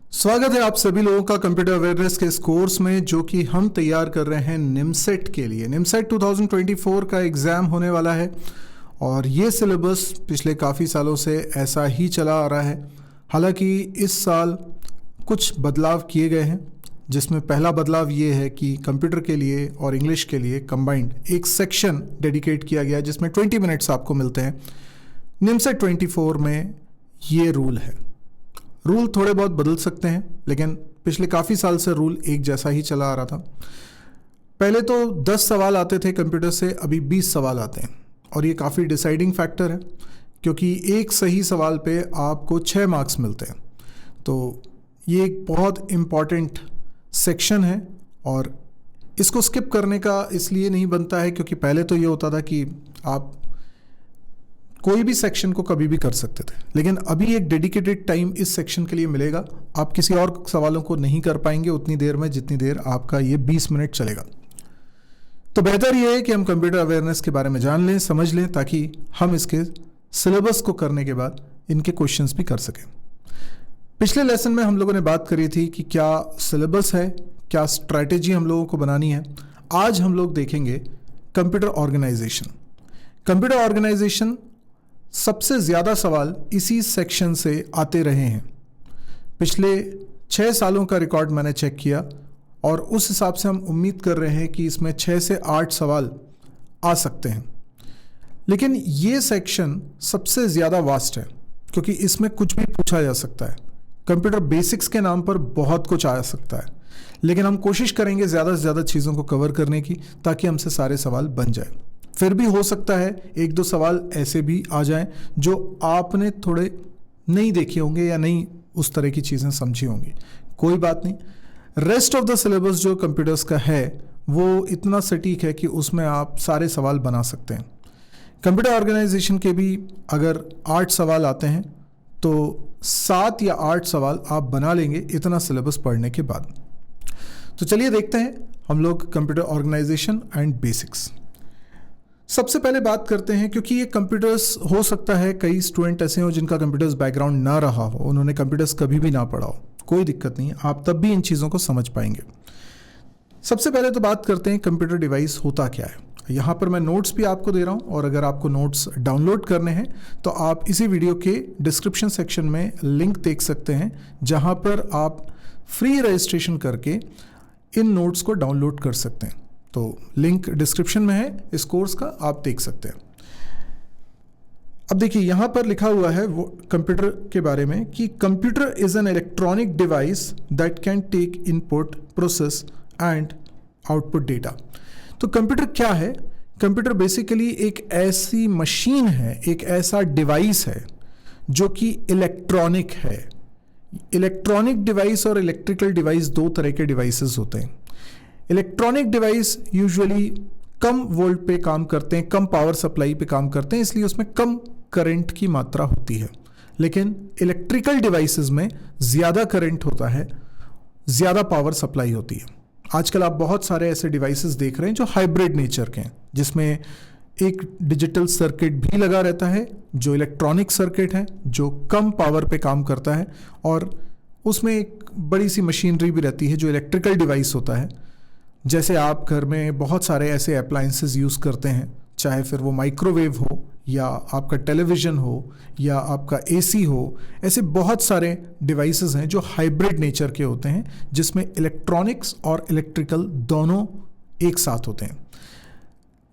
स्वागत है आप सभी लोगों का कंप्यूटर अवेयरनेस के इस कोर्स में जो कि हम तैयार कर रहे हैं निमसेट के लिए। निमसेट 2024 का एग्ज़ाम होने वाला है और ये सिलेबस पिछले काफ़ी सालों से ऐसा ही चला आ रहा है। हालांकि इस साल कुछ बदलाव किए गए हैं, जिसमें पहला बदलाव ये है कि कंप्यूटर के लिए और इंग्लिश के लिए कंबाइंड एक सेक्शन डेडिकेट किया गया जिसमें 20 मिनट्स आपको मिलते हैं। निमसेट 24 में ये रूल है। रूल थोड़े बहुत बदल सकते हैं, लेकिन पिछले काफ़ी साल से रूल एक जैसा ही चला आ रहा था। पहले तो 10 सवाल आते थे कंप्यूटर से, अभी 20 सवाल आते हैं और ये काफ़ी डिसाइडिंग फैक्टर है क्योंकि एक सही सवाल पे आपको 6 मार्क्स मिलते हैं। तो ये एक बहुत इम्पॉर्टेंट सेक्शन है और इसको स्किप करने का इसलिए नहीं बनता है क्योंकि पहले तो ये होता था कि आप कोई भी सेक्शन को कभी भी कर सकते थे, लेकिन अभी एक डेडिकेटेड टाइम इस सेक्शन के लिए मिलेगा। आप किसी और सवालों को नहीं कर पाएंगे उतनी देर में जितनी देर आपका ये 20 मिनट चलेगा। तो बेहतर ये है कि हम कंप्यूटर अवेयरनेस के बारे में जान लें, समझ लें, ताकि हम इसके सिलेबस को करने के बाद इनके क्वेश्चंस भी कर सकें। पिछले लेसन में हम लोगों ने बात करी थी कि क्या सिलेबस है, क्या स्ट्रैटेजी हम लोगों को बनानी है। आज हम लोग देखेंगे कंप्यूटर ऑर्गेनाइजेशन। कंप्यूटर ऑर्गेनाइजेशन सबसे ज़्यादा सवाल इसी सेक्शन से आते रहे हैं। पिछले 6 सालों का रिकॉर्ड मैंने चेक किया और उस हिसाब से हम उम्मीद कर रहे हैं कि इसमें 6 से 8 सवाल आ सकते हैं। लेकिन ये सेक्शन सबसे ज़्यादा वास्ट है क्योंकि इसमें कुछ भी पूछा जा सकता है। कंप्यूटर बेसिक्स के नाम पर बहुत कुछ आ सकता है, लेकिन हम कोशिश करेंगे ज़्यादा से ज़्यादा चीज़ों को कवर करने की ताकि हमसे सारे सवाल बन जाए। फिर भी हो सकता है 1-2 सवाल ऐसे भी आ जाएं जो आपने थोड़े नहीं देखे होंगे या नहीं उस तरह की चीज़ें समझी होंगी। कोई बात नहीं, रेस्ट ऑफ द सिलेबस जो कंप्यूटर्स का है वो इतना सटीक है कि उसमें आप सारे सवाल बना सकते हैं। कंप्यूटर ऑर्गेनाइजेशन के भी अगर 8 सवाल आते हैं तो 7 या 8 सवाल आप बना लेंगे इतना सिलेबस पढ़ने के बाद। तो चलिए देखते हैं हम लोग कंप्यूटर ऑर्गेनाइजेशन एंड बेसिक्स। सबसे पहले बात करते हैं, क्योंकि ये कंप्यूटर्स हो सकता है कई स्टूडेंट ऐसे हो जिनका कंप्यूटर्स बैकग्राउंड ना रहा हो, उन्होंने कंप्यूटर्स कभी भी ना पढ़ा हो। कोई दिक्कत नहीं है, आप तब भी इन चीज़ों को समझ पाएंगे। सबसे पहले तो बात करते हैं कंप्यूटर डिवाइस होता क्या है। यहाँ पर मैं नोट्स भी आपको दे रहा हूँ और अगर आपको नोट्स डाउनलोड करने हैं तो आप इसी वीडियो के डिस्क्रिप्शन सेक्शन में लिंक देख सकते हैं, जहाँ पर आप फ्री रजिस्ट्रेशन करके इन नोट्स को डाउनलोड कर सकते हैं। तो लिंक डिस्क्रिप्शन में है इस कोर्स का, आप देख सकते हैं। अब देखिए यहाँ पर लिखा हुआ है वो कंप्यूटर के बारे में कि computer is an electronic device that can take input, process and output data. तो कंप्यूटर क्या है? कंप्यूटर बेसिकली एक ऐसी मशीन है, एक ऐसा डिवाइस है जो कि इलेक्ट्रॉनिक है। इलेक्ट्रॉनिक डिवाइस और इलेक्ट्रिकल डिवाइस 2 तरह के डिवाइसेस होते हैं। इलेक्ट्रॉनिक डिवाइस यूजुअली कम वोल्ट पे काम करते हैं, कम पावर सप्लाई पे काम करते हैं, इसलिए उसमें कम करंट की मात्रा होती है। लेकिन इलेक्ट्रिकल डिवाइसेस में ज़्यादा करंट होता है, ज़्यादा पावर सप्लाई होती है। आजकल आप बहुत सारे ऐसे डिवाइसेस देख रहे हैं जो हाइब्रिड नेचर के हैं, जिसमें एक डिजिटल सर्किट भी लगा रहता है जो इलेक्ट्रॉनिक सर्किट है, जो कम पावर पे काम करता है, और उसमें एक बड़ी सी मशीनरी भी रहती है जो इलेक्ट्रिकल डिवाइस होता है। जैसे आप घर में बहुत सारे ऐसे अप्लायंसेस यूज़ करते हैं, चाहे फिर वो माइक्रोवेव हो या आपका टेलीविज़न हो या आपका एसी हो, ऐसे बहुत सारे डिवाइसेस हैं जो हाइब्रिड नेचर के होते हैं, जिसमें इलेक्ट्रॉनिक्स और इलेक्ट्रिकल दोनों एक साथ होते हैं।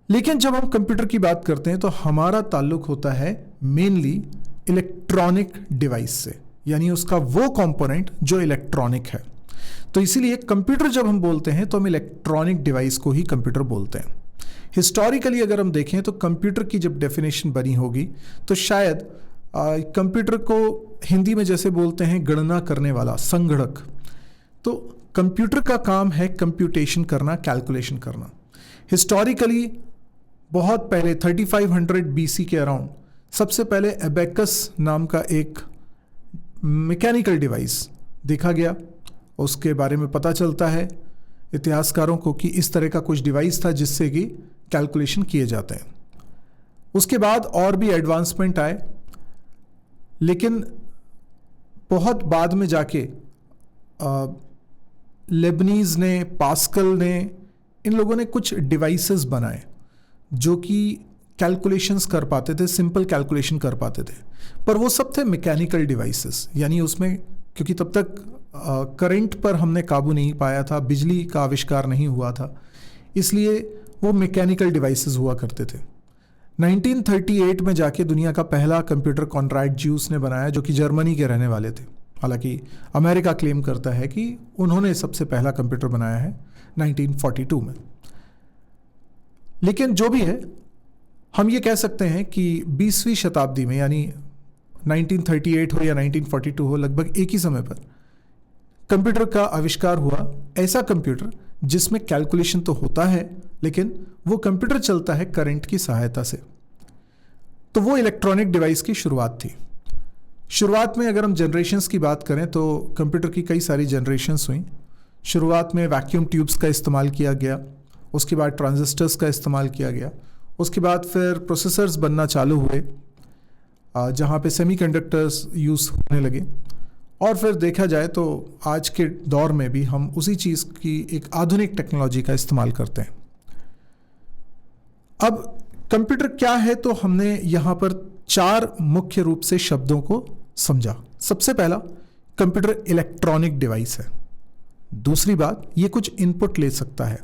लेकिन जब हम कंप्यूटर की बात करते हैं तो हमारा ताल्लुक होता है मेनली इलेक्ट्रॉनिक डिवाइस से, यानी उसका वो कंपोनेंट जो इलेक्ट्रॉनिक है। तो इसीलिए कंप्यूटर जब हम बोलते हैं तो हम इलेक्ट्रॉनिक डिवाइस को ही कंप्यूटर बोलते हैं। हिस्टोरिकली अगर हम देखें तो कंप्यूटर की जब डेफिनेशन बनी होगी तो शायद कंप्यूटर को हिंदी में जैसे बोलते हैं गणना करने वाला, संगणक। तो कंप्यूटर का काम है कंप्यूटेशन करना, कैलकुलेशन करना। हिस्टोरिकली बहुत पहले 3500 BC के अराउंड सबसे पहले एबेकस नाम का एक मैकेनिकल डिवाइस देखा गया। उसके बारे में पता चलता है इतिहासकारों को कि इस तरह का कुछ डिवाइस था जिससे कि कैलकुलेशन किए जाते हैं। उसके बाद और भी एडवांसमेंट आए, लेकिन बहुत बाद में जाके लेबनीज ने, पास्कल ने, इन लोगों ने कुछ डिवाइसेस बनाए जो कि कैलकुलेशंस कर पाते थे, सिंपल कैलकुलेशन कर पाते थे, पर वो सब थे मैकेनिकल डिवाइसेस। यानी उसमें क्योंकि तब तक करंट पर हमने काबू नहीं पाया था, बिजली का आविष्कार नहीं हुआ था, इसलिए वो मैकेनिकल डिवाइसेस हुआ करते थे। 1938 में जाके दुनिया का पहला कंप्यूटर कॉनराड ज्यूस ने बनाया, जो कि जर्मनी के रहने वाले थे। हालांकि अमेरिका क्लेम करता है कि उन्होंने सबसे पहला कंप्यूटर बनाया है 1942 में। लेकिन जो भी है, हम ये कह सकते हैं कि 20वीं शताब्दी में, यानी 1938 हो या 1942 हो, लगभग एक ही समय पर कंप्यूटर का आविष्कार हुआ। ऐसा कंप्यूटर जिसमें कैलकुलेशन तो होता है, लेकिन वो कंप्यूटर चलता है करंट की सहायता से। तो वो इलेक्ट्रॉनिक डिवाइस की शुरुआत थी। शुरुआत में अगर हम जनरेशन्स की बात करें तो कंप्यूटर की कई सारी जनरेशन्स हुई। शुरुआत में वैक्यूम ट्यूब्स का इस्तेमाल किया गया, उसके बाद ट्रांजिस्टर्स का इस्तेमाल किया गया, उसके बाद फिर प्रोसेसर्स बनना चालू हुए, जहाँ पे सेमीकंडक्टर्स यूज़ होने लगे, और फिर देखा जाए तो आज के दौर में भी हम उसी चीज़ की एक आधुनिक टेक्नोलॉजी का इस्तेमाल करते हैं। अब कंप्यूटर क्या है, तो हमने यहाँ पर 4 मुख्य रूप से शब्दों को समझा। सबसे पहला, कंप्यूटर इलेक्ट्रॉनिक डिवाइस है। दूसरी बात, ये कुछ इनपुट ले सकता है।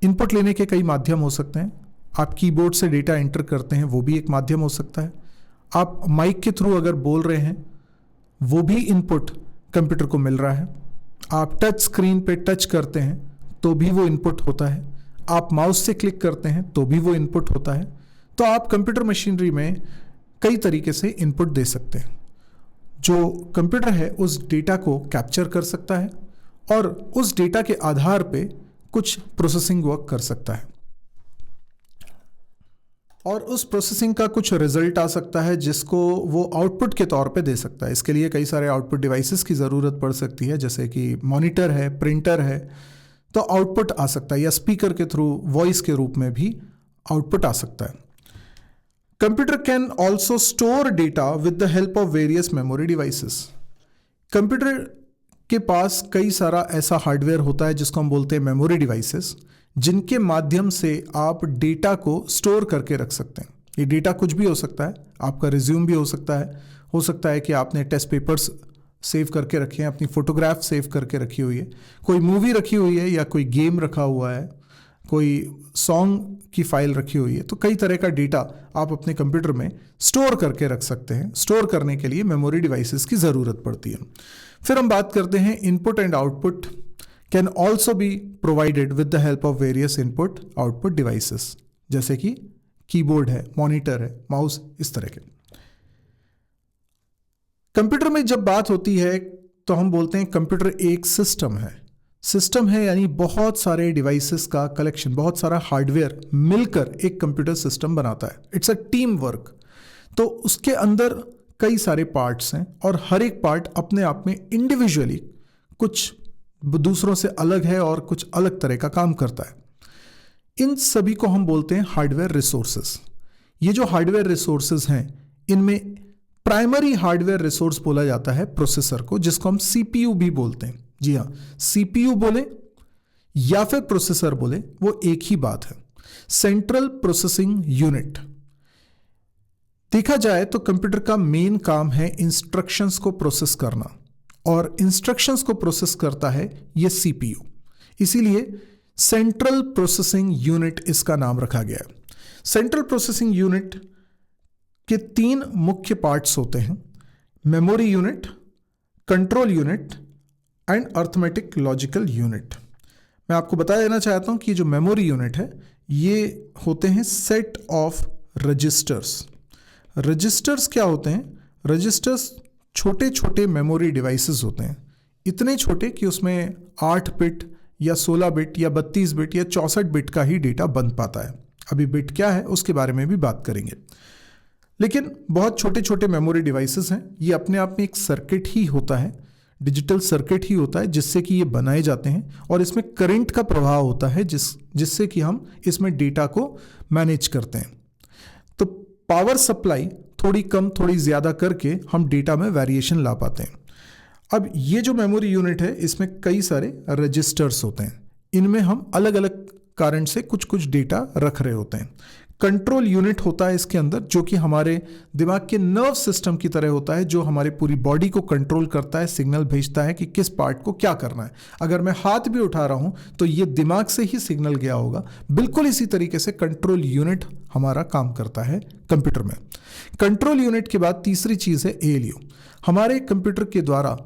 इनपुट लेने के कई माध्यम हो सकते हैं। आप कीबोर्ड से डेटा एंटर करते हैं, वो भी एक माध्यम हो सकता है। आप माइक के थ्रू अगर बोल रहे हैं, वो भी इनपुट कंप्यूटर को मिल रहा है। आप टच स्क्रीन पे टच करते हैं तो भी वो इनपुट होता है। आप माउस से क्लिक करते हैं तो भी वो इनपुट होता है। तो आप कंप्यूटर मशीनरी में कई तरीके से इनपुट दे सकते हैं। जो कंप्यूटर है उस डेटा को कैप्चर कर सकता है और उस डेटा के आधार पे कुछ प्रोसेसिंग वर्क कर सकता है, और उस प्रोसेसिंग का कुछ रिजल्ट आ सकता है जिसको वो आउटपुट के तौर पे दे सकता है। इसके लिए कई सारे आउटपुट डिवाइसेस की ज़रूरत पड़ सकती है, जैसे कि मॉनिटर है, प्रिंटर है, तो आउटपुट आ सकता है, या स्पीकर के थ्रू वॉइस के रूप में भी आउटपुट आ सकता है। Computer can also store data with the help of various memory devices. Computer के पास कई सारा ऐसा हार्डवेयर होता है जिसको हम बोलते हैं मेमोरी डिवाइसेस, जिनके माध्यम से आप डेटा को स्टोर करके रख सकते हैं। ये डेटा कुछ भी हो सकता है, आपका रिज्यूम भी हो सकता है कि आपने टेस्ट पेपर्स सेव करके रखे हैं, अपनी फ़ोटोग्राफ सेव करके रखी हुई है, कोई मूवी रखी हुई है, या कोई गेम रखा हुआ है, कोई सॉन्ग की फाइल रखी हुई है। तो कई तरह का डेटा आप अपने कंप्यूटर में स्टोर करके रख सकते हैं। स्टोर करने के लिए मेमोरी डिवाइसेस की ज़रूरत पड़ती है। फिर हम बात करते हैं input and output can also be provided with the help of various input output devices, जैसे कि कीबोर्ड है, मॉनिटर है, माउस, इस तरह के। कंप्यूटर में जब बात होती है तो हम बोलते हैं कंप्यूटर एक सिस्टम है। सिस्टम है यानी बहुत सारे डिवाइसेस का कलेक्शन, बहुत सारा हार्डवेयर मिलकर एक कंप्यूटर सिस्टम बनाता है। It's a team work. तो उसके अंदर कई सारे पार्ट्स हैं और हर एक पार्ट अपने आप में इंडिविजुअली कुछ दूसरों से अलग है और कुछ अलग तरह का काम करता है। इन सभी को हम बोलते हैं हार्डवेयर रिसोर्सेज। ये जो हार्डवेयर रिसोर्सेज हैं, इनमें प्राइमरी हार्डवेयर रिसोर्स बोला जाता है प्रोसेसर को, जिसको हम सीपीयू भी बोलते हैं। जी हाँ, सीपीयू बोले या फिर प्रोसेसर बोले, वो एक ही बात है। Central processing unit. देखा जाए तो कंप्यूटर का मेन काम है इंस्ट्रक्शंस को प्रोसेस करना, और इंस्ट्रक्शंस को प्रोसेस करता है ये सीपीयू। इसीलिए सेंट्रल प्रोसेसिंग यूनिट इसका नाम रखा गया है। सेंट्रल प्रोसेसिंग यूनिट के 3 मुख्य पार्ट्स होते हैं: memory unit, control unit and arithmetic logical unit. मैं आपको बता देना चाहता हूं कि जो मेमोरी यूनिट है, ये होते हैं सेट ऑफ रजिस्टर्स। रजिस्टर्स क्या होते हैं? रजिस्टर्स छोटे छोटे मेमोरी डिवाइसेस होते हैं, इतने छोटे कि उसमें 8 बिट या 16 बिट या 32 बिट या 64 बिट का ही डेटा बन पाता है। अभी बिट क्या है उसके बारे में भी बात करेंगे। लेकिन बहुत छोटे छोटे मेमोरी डिवाइसेस हैं। ये अपने आप में एक सर्किट ही होता है, डिजिटल सर्किट ही होता है, जिससे कि ये बनाए जाते हैं, और इसमें करंट का प्रभाव होता है जिससे कि हम इसमें डेटा को मैनेज करते हैं। तो पावर सप्लाई थोड़ी कम थोड़ी ज़्यादा करके हम डेटा में वेरिएशन ला पाते हैं। अब ये जो मेमोरी यूनिट है इसमें कई सारे रजिस्टर्स होते हैं, इनमें हम अलग अलग कारण से कुछ कुछ डेटा रख रहे होते हैं। कंट्रोल यूनिट होता है इसके अंदर, जो कि हमारे दिमाग के नर्व सिस्टम की तरह होता है, जो हमारी पूरी बॉडी को कंट्रोल करता है, सिग्नल भेजता है कि किस पार्ट को क्या करना है। अगर मैं हाथ भी उठा रहा हूं तो ये दिमाग से ही सिग्नल गया होगा। बिल्कुल इसी तरीके से कंट्रोल यूनिट हमारा काम करता है कंप्यूटर में। कंट्रोल यूनिट के बाद तीसरी चीज है एएलयू। हमारे कंप्यूटर के द्वारा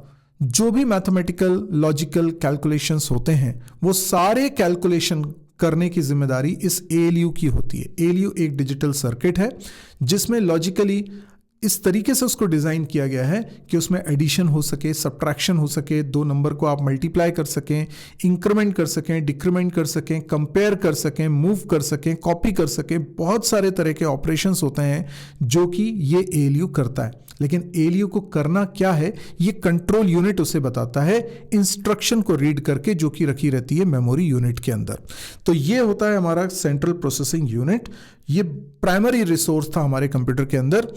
जो भी मैथमेटिकल लॉजिकल कैलकुलेशंस होते हैं, वो सारे कैलकुलेशन करने की जिम्मेदारी इस एएलयू की होती है। एएलयू एक डिजिटल सर्किट है जिसमें लॉजिकली इस तरीके से उसको डिज़ाइन किया गया है कि उसमें एडिशन हो सके, सब्ट्रैक्शन हो सके, दो नंबर को आप मल्टीप्लाई कर सकें, इंक्रीमेंट कर सकें, डिक्रीमेंट कर सकें, कंपेयर कर सकें, मूव कर सकें, कॉपी कर सकें। बहुत सारे तरह के ऑपरेशंस होते हैं जो कि ये एएलयू करता है। लेकिन एएलयू को करना क्या है, ये कंट्रोल यूनिट उसे बताता है इंस्ट्रक्शन को रीड करके, जो कि रखी रहती है मेमोरी यूनिट के अंदर। तो ये होता है हमारा सेंट्रल प्रोसेसिंग यूनिट। ये प्राइमरी रिसोर्स था हमारे कंप्यूटर के अंदर।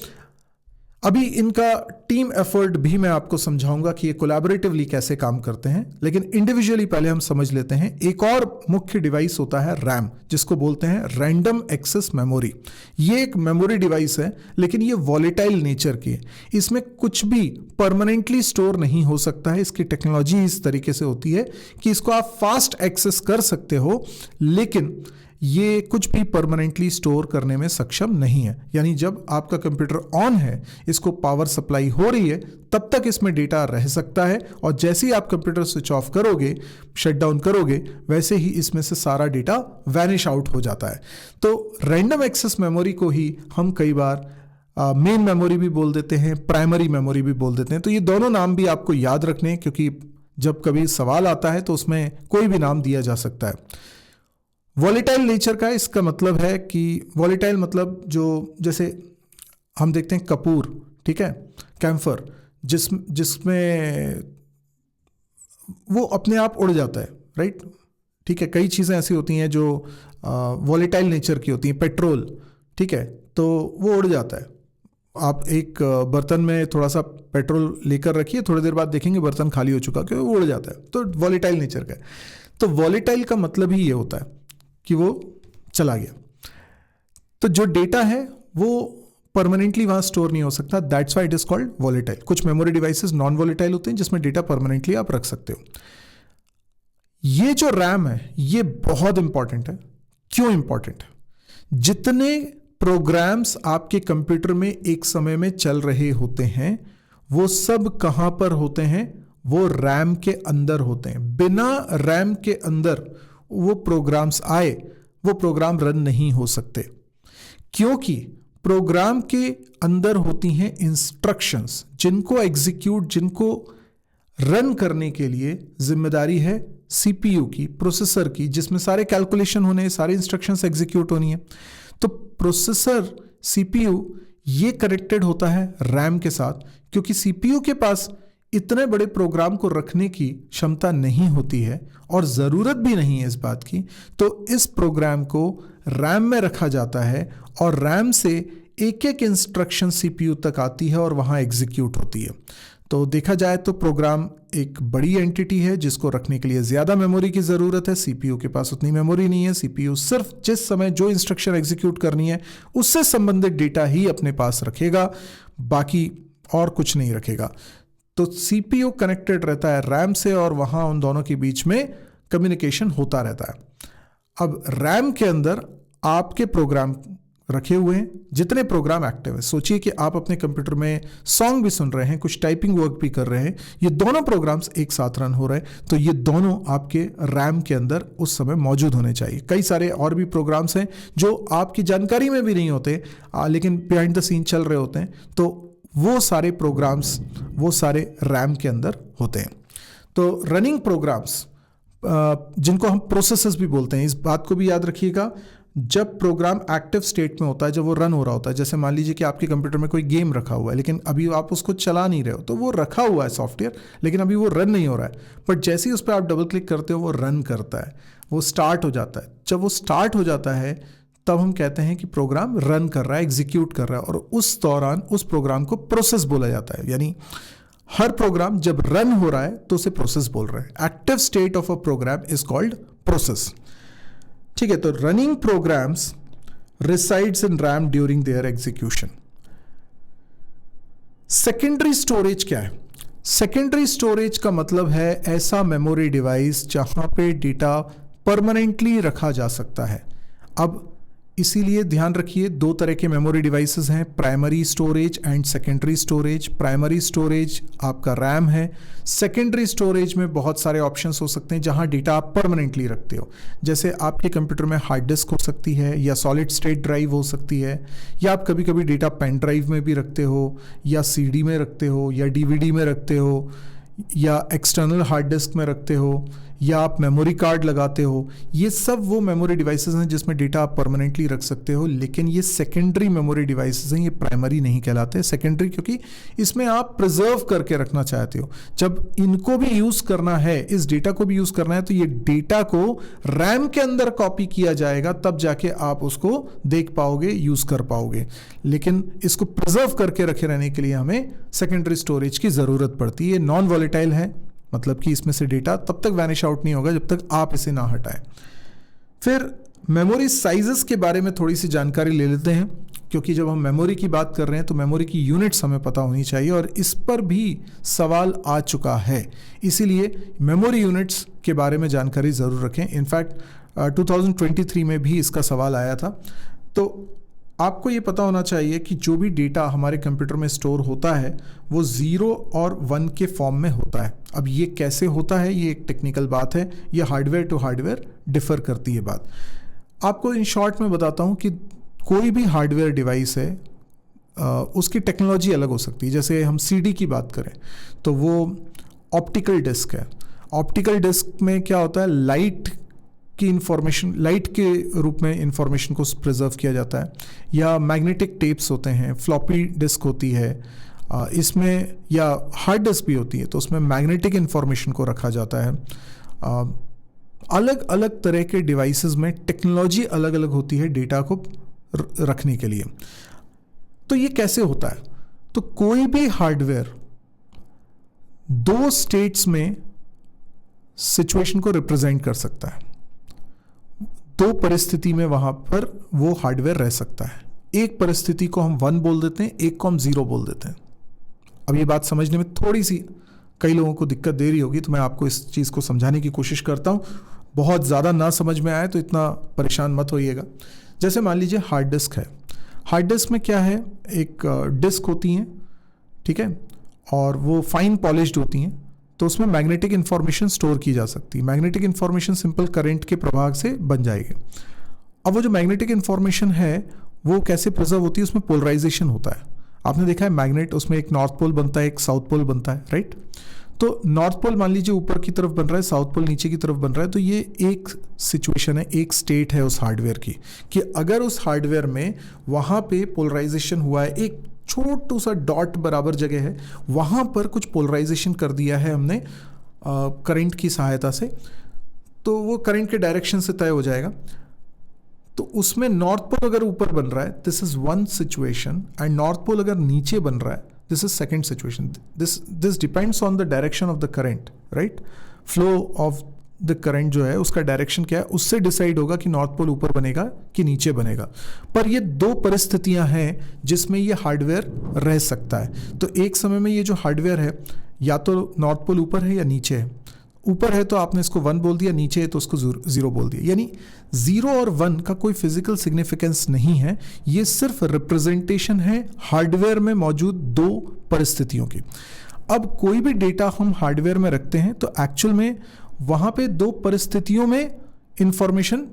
अभी इनका टीम एफर्ट भी मैं आपको समझाऊंगा कि ये कोलैबोरेटिवली कैसे काम करते हैं, लेकिन इंडिविजुअली पहले हम समझ लेते हैं। एक और मुख्य डिवाइस होता है रैम, जिसको बोलते हैं रैंडम एक्सेस मेमोरी। ये एक मेमोरी डिवाइस है, लेकिन ये वॉलेटाइल नेचर की है। इसमें कुछ भी परमानेंटली स्टोर नहीं हो सकता है। इसकी टेक्नोलॉजी इस तरीके से होती है कि इसको आप फास्ट एक्सेस कर सकते हो, लेकिन ये कुछ भी परमानेंटली स्टोर करने में सक्षम नहीं है। यानी जब आपका कंप्यूटर ऑन है, इसको पावर सप्लाई हो रही है, तब तक इसमें डेटा रह सकता है, और जैसे ही आप कंप्यूटर स्विच ऑफ करोगे, शट डाउन करोगे, वैसे ही इसमें से सारा डेटा वैनिश आउट हो जाता है। तो रैंडम एक्सेस मेमोरी को ही हम कई बार मेन मेमोरी भी बोल देते हैं, प्राइमरी मेमोरी भी बोल देते हैं। तो ये दोनों नाम भी आपको याद रखने, क्योंकि जब कभी सवाल आता है तो उसमें कोई भी नाम दिया जा सकता है। वॉलेटाइल नेचर का इसका मतलब है कि वॉलेटाइल मतलब जो, जैसे हम देखते हैं कपूर, ठीक है, कैम्फर, जिसमें वो अपने आप उड़ जाता है, राइट, ठीक है। कई चीज़ें ऐसी होती हैं जो वॉलेटाइल नेचर की होती हैं। पेट्रोल, ठीक है, तो वो उड़ जाता है। आप एक बर्तन में थोड़ा सा पेट्रोल लेकर रखिए, थोड़ी देर बाद देखेंगे बर्तन खाली हो चुका, क्योंकि वो उड़ जाता है। तो वॉलेटाइल नेचर का है। तो वॉलेटाइल का मतलब ही ये होता है कि वो चला गया। तो जो डेटा है वो परमानेंटली वहां स्टोर नहीं हो सकता, that's why it is called volatile. कुछ मेमोरी डिवाइसेस नॉन वॉलेटाइल होते हैं जिसमें डेटा परमानेंटली आप रख सकते हो। ये जो रैम है ये बहुत इंपॉर्टेंट है। क्यों इंपॉर्टेंट है? जितने प्रोग्राम्स आपके कंप्यूटर में एक समय में चल रहे होते हैं, वो सब कहां पर होते हैं? वो रैम के अंदर होते हैं। बिना रैम के अंदर वो प्रोग्राम्स आए, वो प्रोग्राम रन नहीं हो सकते, क्योंकि प्रोग्राम के अंदर होती हैं इंस्ट्रक्शंस, जिनको एग्जीक्यूट, जिनको रन करने के लिए जिम्मेदारी है सीपीयू की, प्रोसेसर की, जिसमें सारे कैलकुलेशन होने, सारे इंस्ट्रक्शंस एग्जीक्यूट होनी है। तो प्रोसेसर, सीपीयू, ये कनेक्टेड होता है रैम के साथ, क्योंकि सीपीयू के पास इतने बड़े प्रोग्राम को रखने की क्षमता नहीं होती है और ज़रूरत भी नहीं है इस बात की। तो इस प्रोग्राम को रैम में रखा जाता है और रैम से एक एक इंस्ट्रक्शन सीपीयू तक आती है और वहाँ एग्जीक्यूट होती है। तो देखा जाए तो प्रोग्राम एक बड़ी एंटिटी है जिसको रखने के लिए ज़्यादा मेमोरी की ज़रूरत है। सीपीयू के पास उतनी मेमोरी नहीं है। सीपीयू सिर्फ जिस समय जो इंस्ट्रक्शन एग्जीक्यूट करनी है उससे संबंधित डेटा ही अपने पास रखेगा, बाकी और कुछ नहीं रखेगा। तो सीपीयू कनेक्टेड रहता है रैम से और वहाँ उन दोनों के बीच में कम्युनिकेशन होता रहता है। अब रैम के अंदर आपके प्रोग्राम रखे हुए हैं, जितने प्रोग्राम एक्टिव है। सोचिए कि आप अपने कंप्यूटर में सॉन्ग भी सुन रहे हैं, कुछ टाइपिंग वर्क भी कर रहे हैं, ये दोनों प्रोग्राम्स एक साथ रन हो रहे हैं, तो ये दोनों आपके रैम के अंदर उस समय मौजूद होने चाहिए। कई सारे और भी प्रोग्राम्स हैं जो आपकी जानकारी में भी नहीं होते, लेकिन बिहाइंड द सीन चल रहे होते हैं, तो वो सारे प्रोग्राम्स, वो सारे रैम के अंदर होते हैं। तो रनिंग प्रोग्राम्स, जिनको हम प्रोसेसेस भी बोलते हैं, इस बात को भी याद रखिएगा। जब प्रोग्राम एक्टिव स्टेट में होता है, जब वो रन हो रहा होता है, जैसे मान लीजिए कि आपके कंप्यूटर में कोई गेम रखा हुआ है, लेकिन अभी आप उसको चला नहीं रहे हो, तो वो रखा हुआ है सॉफ्टवेयर, लेकिन अभी वो रन नहीं हो रहा है। बट जैसे ही उस पर आप डबल क्लिक करते हो, वो रन करता है, वो स्टार्ट हो जाता है। जब वो स्टार्ट हो जाता है, तब हम कहते हैं कि प्रोग्राम रन कर रहा है, एग्जीक्यूट कर रहा है, और उस दौरान उस प्रोग्राम को प्रोसेस बोला जाता है। यानी हर प्रोग्राम जब रन हो रहा है तो उसे प्रोसेस बोल रहे हैं। Active state of a program is called process. ठीक है, तो running programs resides in RAM during their execution. Secondary storage क्या है? सेकेंडरी स्टोरेज का मतलब है ऐसा मेमोरी डिवाइस जहां पे डेटा परमानेंटली रखा जा सकता है। अब इसीलिए ध्यान रखिए, दो तरह के मेमोरी डिवाइसेस हैं, primary storage and secondary storage. Primary storage आपका रैम है, सेकेंडरी स्टोरेज में बहुत सारे ऑप्शंस हो सकते हैं जहां डेटा आप परमानेंटली रखते हो। जैसे आपके कंप्यूटर में हार्ड डिस्क हो सकती है, या सॉलिड स्टेट ड्राइव हो सकती है, या आप कभी कभी डेटा पेन ड्राइव में भी रखते हो, या सीडी में रखते हो, या डीवीडी में रखते हो, या एक्सटर्नल हार्ड डिस्क में रखते हो, या आप मेमोरी कार्ड लगाते हो। ये सब वो मेमोरी डिवाइसेस हैं जिसमें डेटा आप परमानेंटली रख सकते हो, लेकिन ये सेकेंडरी मेमोरी डिवाइसेस हैं, ये प्राइमरी नहीं कहलाते। सेकेंडरी क्योंकि इसमें आप प्रिजर्व करके रखना चाहते हो। जब इनको भी यूज़ करना है, इस डेटा को भी यूज़ करना है, तो ये डेटा को रैम के अंदर कॉपी किया जाएगा, तब जाके आप उसको देख पाओगे, यूज़ कर पाओगे। लेकिन इसको प्रिजर्व करके रखे रहने के लिए हमें सेकेंडरी स्टोरेज की ज़रूरत पड़ती है। ये नॉन वॉलेटाइल है, मतलब कि इसमें से डेटा तब तक वैनिश आउट नहीं होगा जब तक आप इसे ना हटाएं। फिर मेमोरी साइजेस के बारे में थोड़ी सी जानकारी ले लेते हैं, क्योंकि जब हम मेमोरी की बात कर रहे हैं तो मेमोरी की यूनिट्स हमें पता होनी चाहिए, और इस पर भी सवाल आ चुका है। इसीलिए मेमोरी यूनिट्स के बारे में जानकारी ज़रूर रखें। इनफैक्ट 2023 में भी इसका सवाल आया था। तो आपको ये पता होना चाहिए कि जो भी डेटा हमारे कंप्यूटर में स्टोर होता है वो 0 और 1 के फॉर्म में होता है। अब ये कैसे होता है, ये एक टेक्निकल बात है, ये हार्डवेयर टू हार्डवेयर डिफर करती है बात। आपको इन शॉर्ट में बताता हूँ कि कोई भी हार्डवेयर डिवाइस है, उसकी टेक्नोलॉजी अलग हो सकती है। जैसे हम सीडी की बात करें तो वो ऑप्टिकल डिस्क है। ऑप्टिकल डिस्क में क्या होता है, लाइट की इंफॉर्मेशन, लाइट के रूप में इंफॉर्मेशन को प्रिजर्व किया जाता है। या मैग्नेटिक टेप्स होते हैं, फ्लॉपी डिस्क होती है इसमें, या हार्ड डिस्क भी होती है, तो उसमें मैग्नेटिक इंफॉर्मेशन को रखा जाता है। अलग अलग तरह के डिवाइसेस में टेक्नोलॉजी अलग अलग होती है डेटा को रखने के लिए। तो ये कैसे होता है? तो कोई भी हार्डवेयर दो स्टेट्स में सिचुएशन को रिप्रेजेंट कर सकता है। दो परिस्थिति में वहां पर वो हार्डवेयर रह सकता है। एक परिस्थिति को हम 1 बोल देते हैं, एक को हम 0 बोल देते हैं। अब ये बात समझने में थोड़ी सी कई लोगों को दिक्कत दे रही होगी, तो मैं आपको इस चीज़ को समझाने की कोशिश करता हूँ। बहुत ज़्यादा ना समझ में आए तो इतना परेशान मत होइएगा। जैसे मान लीजिए हार्ड डिस्क है। हार्ड डिस्क में क्या है, एक डिस्क होती हैं, ठीक है, और वो फाइन पॉलिश्ड होती हैं, तो उसमें मैग्नेटिक इन्फॉर्मेशन स्टोर की जा सकती है। मैग्नेटिक इन्फॉर्मेशन सिंपल करंट के प्रभाव से बन जाएगी। अब वो जो मैग्नेटिक इन्फॉर्मेशन है वो कैसे प्रिजर्व होती है, उसमें पोलराइजेशन होता है। आपने देखा है मैग्नेट, उसमें एक नॉर्थ पोल बनता है, एक साउथ पोल बनता है, राइट। तो नॉर्थ पोल मान लीजिए ऊपर की तरफ बन रहा है, साउथ पोल नीचे की तरफ बन रहा है। तो ये एक सिचुएशन है, एक स्टेट है उस हार्डवेयर की, कि अगर उस हार्डवेयर में वहाँ पे पोलराइजेशन हुआ है, एक छोटू सा डॉट बराबर जगह है, वहाँ पर कुछ पोलराइजेशन कर दिया है हमने करंट की सहायता से, तो वो करंट के डायरेक्शन से तय हो जाएगा। तो उसमें नॉर्थ पोल अगर ऊपर बन रहा है, this is one situation, and north pole अगर नीचे बन रहा है, this is second situation. This depends on the direction of the current, right. Flow of the current जो है उसका डायरेक्शन क्या है, उससे डिसाइड होगा कि नॉर्थ पोल ऊपर बनेगा कि नीचे बनेगा। पर ये दो परिस्थितियां हैं जिसमें ये हार्डवेयर रह सकता है। तो एक समय में ये जो हार्डवेयर है, या तो नॉर्थ पोल ऊपर है या नीचे है। ऊपर है तो आपने इसको 1 बोल दिया, नीचे है तो उसको 0 बोल दिया। यानी 0 और 1 का कोई फिजिकल सिग्निफिकेंस नहीं है, ये सिर्फ रिप्रेजेंटेशन है हार्डवेयर में मौजूद दो परिस्थितियों की। अब कोई भी डेटा हम हार्डवेयर में रखते हैं तो एक्चुअल में वहां पे दो परिस्थितियों में इंफॉर्मेशन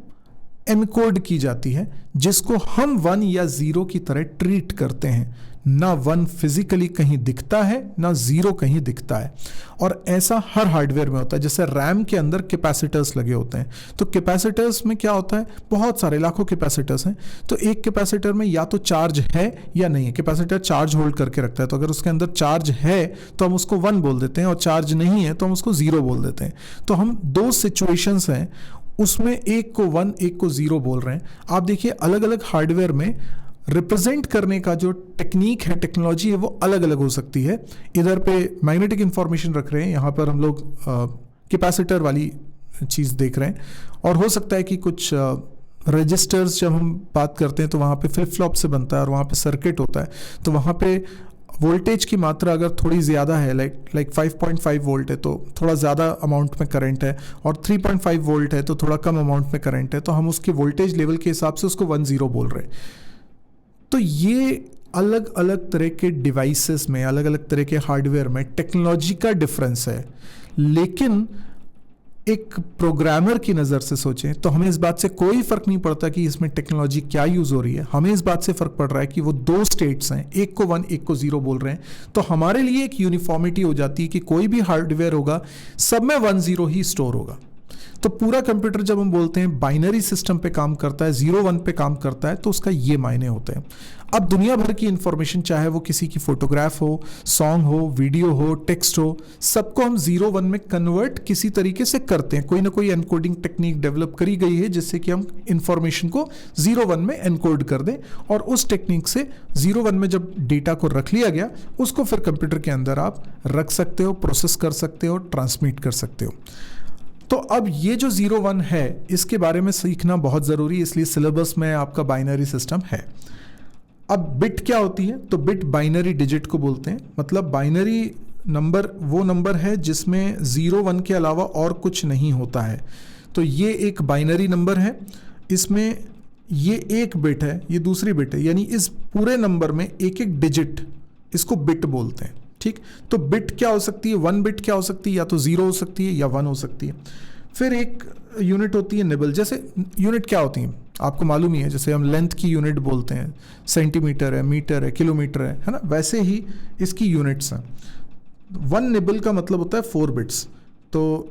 एनकोड की जाती है, जिसको हम 1 या 0 की तरह ट्रीट करते हैं। ना 1 फिजिकली कहीं दिखता है, ना 0 कहीं दिखता है। और ऐसा हर हार्डवेयर में होता है। जैसे रैम के अंदर कैपेसिटर्स लगे होते हैं, तो कैपेसिटर्स में क्या होता है, बहुत सारे लाखों कैपेसिटर्स हैं। तो एक कैपेसिटर में या तो चार्ज है या नहीं है। कैपेसिटर चार्ज होल्ड करके रखता है, तो अगर उसके अंदर चार्ज है तो हम उसको 1 बोल देते हैं, और चार्ज नहीं है तो हम उसको 0 बोल देते हैं। तो हम दो सिचुएशंस हैं, उसमें एक को 1 एक को 0 बोल रहे हैं। आप देखिए अलग अलग हार्डवेयर में रिप्रेजेंट करने का जो टेक्निक है, टेक्नोलॉजी है, वो अलग अलग हो सकती है। इधर पे मैग्नेटिक इंफॉर्मेशन रख रहे हैं, यहाँ पर हम लोग कैपेसिटर वाली चीज़ देख रहे हैं, और हो सकता है कि कुछ रजिस्टर्स जब हम बात करते हैं तो वहाँ पे फ्लिप फ्लॉप से बनता है और वहाँ पे सर्किट होता है, तो वहाँ पे वोल्टेज की मात्रा अगर थोड़ी ज़्यादा है, लाइक 5.5 वोल्ट है तो थोड़ा ज़्यादा अमाउंट में करंट है, और 3.5 वोल्ट है तो थोड़ा कम अमाउंट में करंट है, तो हम उसके वोल्टेज लेवल के हिसाब से उसको 10 बोल रहे हैं। तो ये अलग अलग तरह के डिवाइसेस में, अलग अलग तरह के हार्डवेयर में टेक्नोलॉजी का डिफरेंस है। लेकिन एक प्रोग्रामर की नज़र से सोचें तो हमें इस बात से कोई फ़र्क नहीं पड़ता कि इसमें टेक्नोलॉजी क्या यूज़ हो रही है। हमें इस बात से फ़र्क पड़ रहा है कि वो दो स्टेट्स हैं, एक को 1 एक को 0 बोल रहे हैं, तो हमारे लिए एक यूनिफॉर्मिटी हो जाती है कि कोई भी हार्डवेयर होगा सब में 1-0 ही स्टोर होगा। तो पूरा कंप्यूटर जब हम बोलते हैं बाइनरी सिस्टम पे काम करता है, 0-1 पे काम करता है, तो उसका ये मायने होते हैं। अब दुनिया भर की इंफॉर्मेशन, चाहे वो किसी की फोटोग्राफ हो, सॉन्ग हो, वीडियो हो, टेक्स्ट हो, सबको हम 0-1 में कन्वर्ट किसी तरीके से करते हैं। कोई ना कोई एनकोडिंग टेक्निक डेवलप करी गई है जिससे कि हम इंफॉर्मेशन को 0-1 में एनकोड कर दें, और उस टेक्निक से 0-1 में जब डेटा को रख लिया गया, उसको फिर कंप्यूटर के अंदर आप रख सकते हो, प्रोसेस कर सकते हो, ट्रांसमिट कर सकते हो। तो अब ये जो 0-1 है, इसके बारे में सीखना बहुत ज़रूरी है, इसलिए सिलेबस में आपका बाइनरी सिस्टम है। अब बिट क्या होती है? तो बिट बाइनरी डिजिट को बोलते हैं। मतलब बाइनरी नंबर वो नंबर है जिसमें 0-1 के अलावा और कुछ नहीं होता है। तो ये एक बाइनरी नंबर है, इसमें ये एक बिट है, ये दूसरी बिट है, यानी इस पूरे नंबर में एक एक डिजिट, इसको बिट बोलते हैं। ठीक, तो बिट क्या हो सकती है? 1 बिट क्या हो सकती है? या तो 0 हो सकती है या 1 हो सकती है। फिर एक यूनिट होती है निबल। जैसे यूनिट क्या होती हैं आपको मालूम ही है, जैसे हम लेंथ की यूनिट बोलते हैं, सेंटीमीटर है, मीटर है, किलोमीटर है ना, वैसे ही इसकी यूनिट्स हैं। 1 निबल का मतलब होता है 4 बिट्स, तो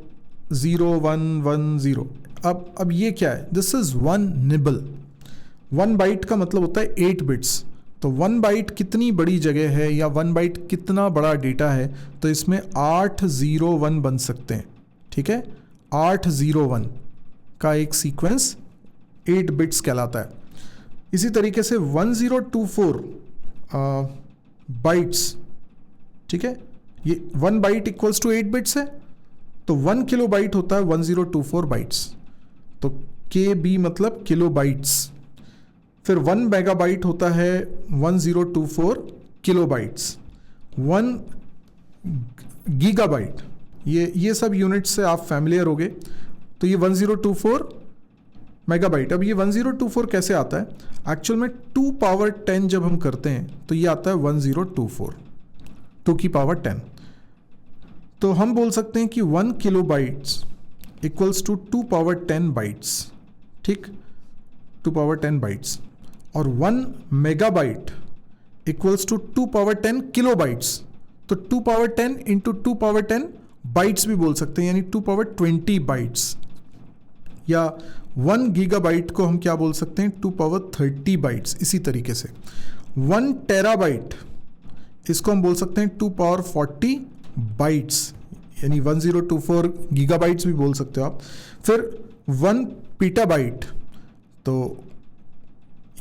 0 1 1 0। अब ये क्या है? This is 1 nibble. 1 बाइट का मतलब होता है 8 बिट्स। तो 1 बाइट कितनी बड़ी जगह है, या 1 बाइट कितना बड़ा डेटा है, तो इसमें 801 बन सकते हैं। ठीक है, 801 का एक सीक्वेंस 8 बिट्स कहलाता है। इसी तरीके से 1024 बाइट्स, ठीक है, ये 1 बाइट इक्वल्स टू 8 बिट्स है, तो 1 किलो बाइट होता है 1024 बाइट्स। तो KB मतलब किलो बाइट्स। फिर 1 मेगाबाइट होता है 1024 किलोबाइट्स। 1 गीगाबाइट, ये सब यूनिट से आप फैमिलियर हो गए। तो ये 1024 मेगाबाइट। अब ये 1024 कैसे आता है? एक्चुअल में 2 पावर 10 जब हम करते हैं तो ये आता है 1024, 2 की पावर 10। तो हम बोल सकते हैं कि 1 kilo bytes equals to 2 power 10 bytes. ठीक, 2 पावर 10 बाइट्स। और 1 megabyte equals to 2 power 10 kilobytes. तो 2 पावर 10 इंटू 2 पावर 10 बाइट्स भी बोल सकते हैं, यानी 2 पावर 20 बाइट्स। या 1 गीगाबाइट को हम क्या बोल सकते हैं? 2 पावर 30 बाइट्स। इसी तरीके से 1 टेराबाइट, इसको हम बोल सकते हैं 2 पावर 40 बाइट्स, यानी 1024 गीगाबाइट्स भी बोल सकते हो आप। फिर 1 पीटाबाइट, तो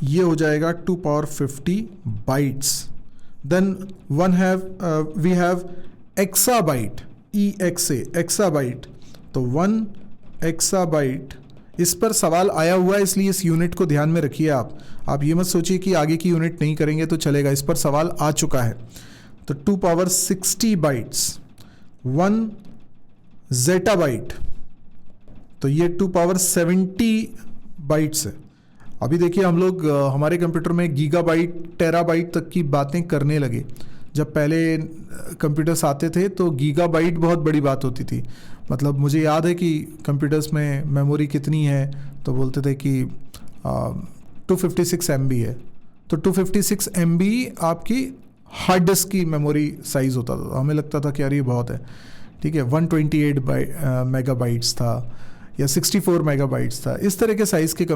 ये हो जाएगा 2 power 50 bytes. Then we have exabyte, EXA, exabyte. तो 1 एक्साबाइट, इस पर सवाल आया हुआ है इसलिए इस यूनिट को ध्यान में रखिए। आप ये मत सोचिए कि आगे की यूनिट नहीं करेंगे तो चलेगा, इस पर सवाल आ चुका है। तो 2 पावर 60 बाइट्स। 1 जेटाबाइट, तो ये 2 पावर 70 बाइट्स है। अभी देखिए हम लोग हमारे कंप्यूटर में गीगाबाइट, टेराबाइट तक की बातें करने लगे। जब पहले कंप्यूटर्स आते थे तो गीगाबाइट बहुत बड़ी बात होती थी। मतलब मुझे याद है कि कंप्यूटर्स में मेमोरी कितनी है, तो बोलते थे कि 256 MB है। तो 256 MB आपकी हार्ड डिस्क की मेमोरी साइज़ होता था। हमें लगता था कि यार ये बहुत है। ठीक है, 128 मेगाबाइट्स था या 64 मेगाबाइट्स था। इस तरह के साइज़ के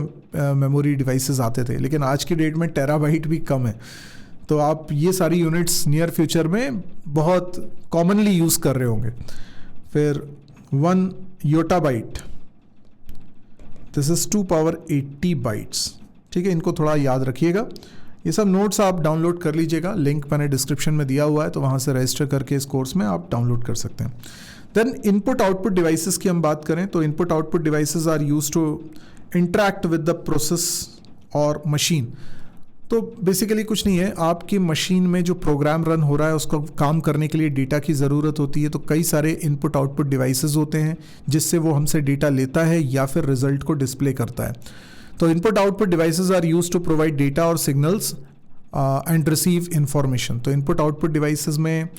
मेमोरी डिवाइसेस आते थे, लेकिन आज की डेट में टेराबाइट भी कम है। तो आप ये सारी यूनिट्स नियर फ्यूचर में बहुत कॉमनली यूज़ कर रहे होंगे। फिर 1 yottabyte, this is 2 power 80 bytes. ठीक है, इनको थोड़ा याद रखिएगा। ये सब नोट्स आप डाउनलोड कर लीजिएगा, लिंक मैंने डिस्क्रिप्शन में दिया हुआ है, तो वहाँ से रजिस्टर करके इस कोर्स में आप डाउनलोड कर सकते हैं। देन इनपुट आउटपुट डिवाइसेस की हम बात करें तो input output devices are used to interact with the process और मशीन। तो बेसिकली कुछ नहीं है, आपकी मशीन में जो प्रोग्राम रन हो रहा है उसको काम करने के लिए डेटा की ज़रूरत होती है, तो कई सारे इनपुट आउटपुट डिवाइसेस होते हैं जिससे वो हमसे डेटा लेता है या फिर रिजल्ट को डिस्प्ले करता है। तो input output devices are used to provide data और सिग्नल्स एंड रिसीव इंफॉर्मेशन। तो इनपुट आउटपुट डिवाइसेस में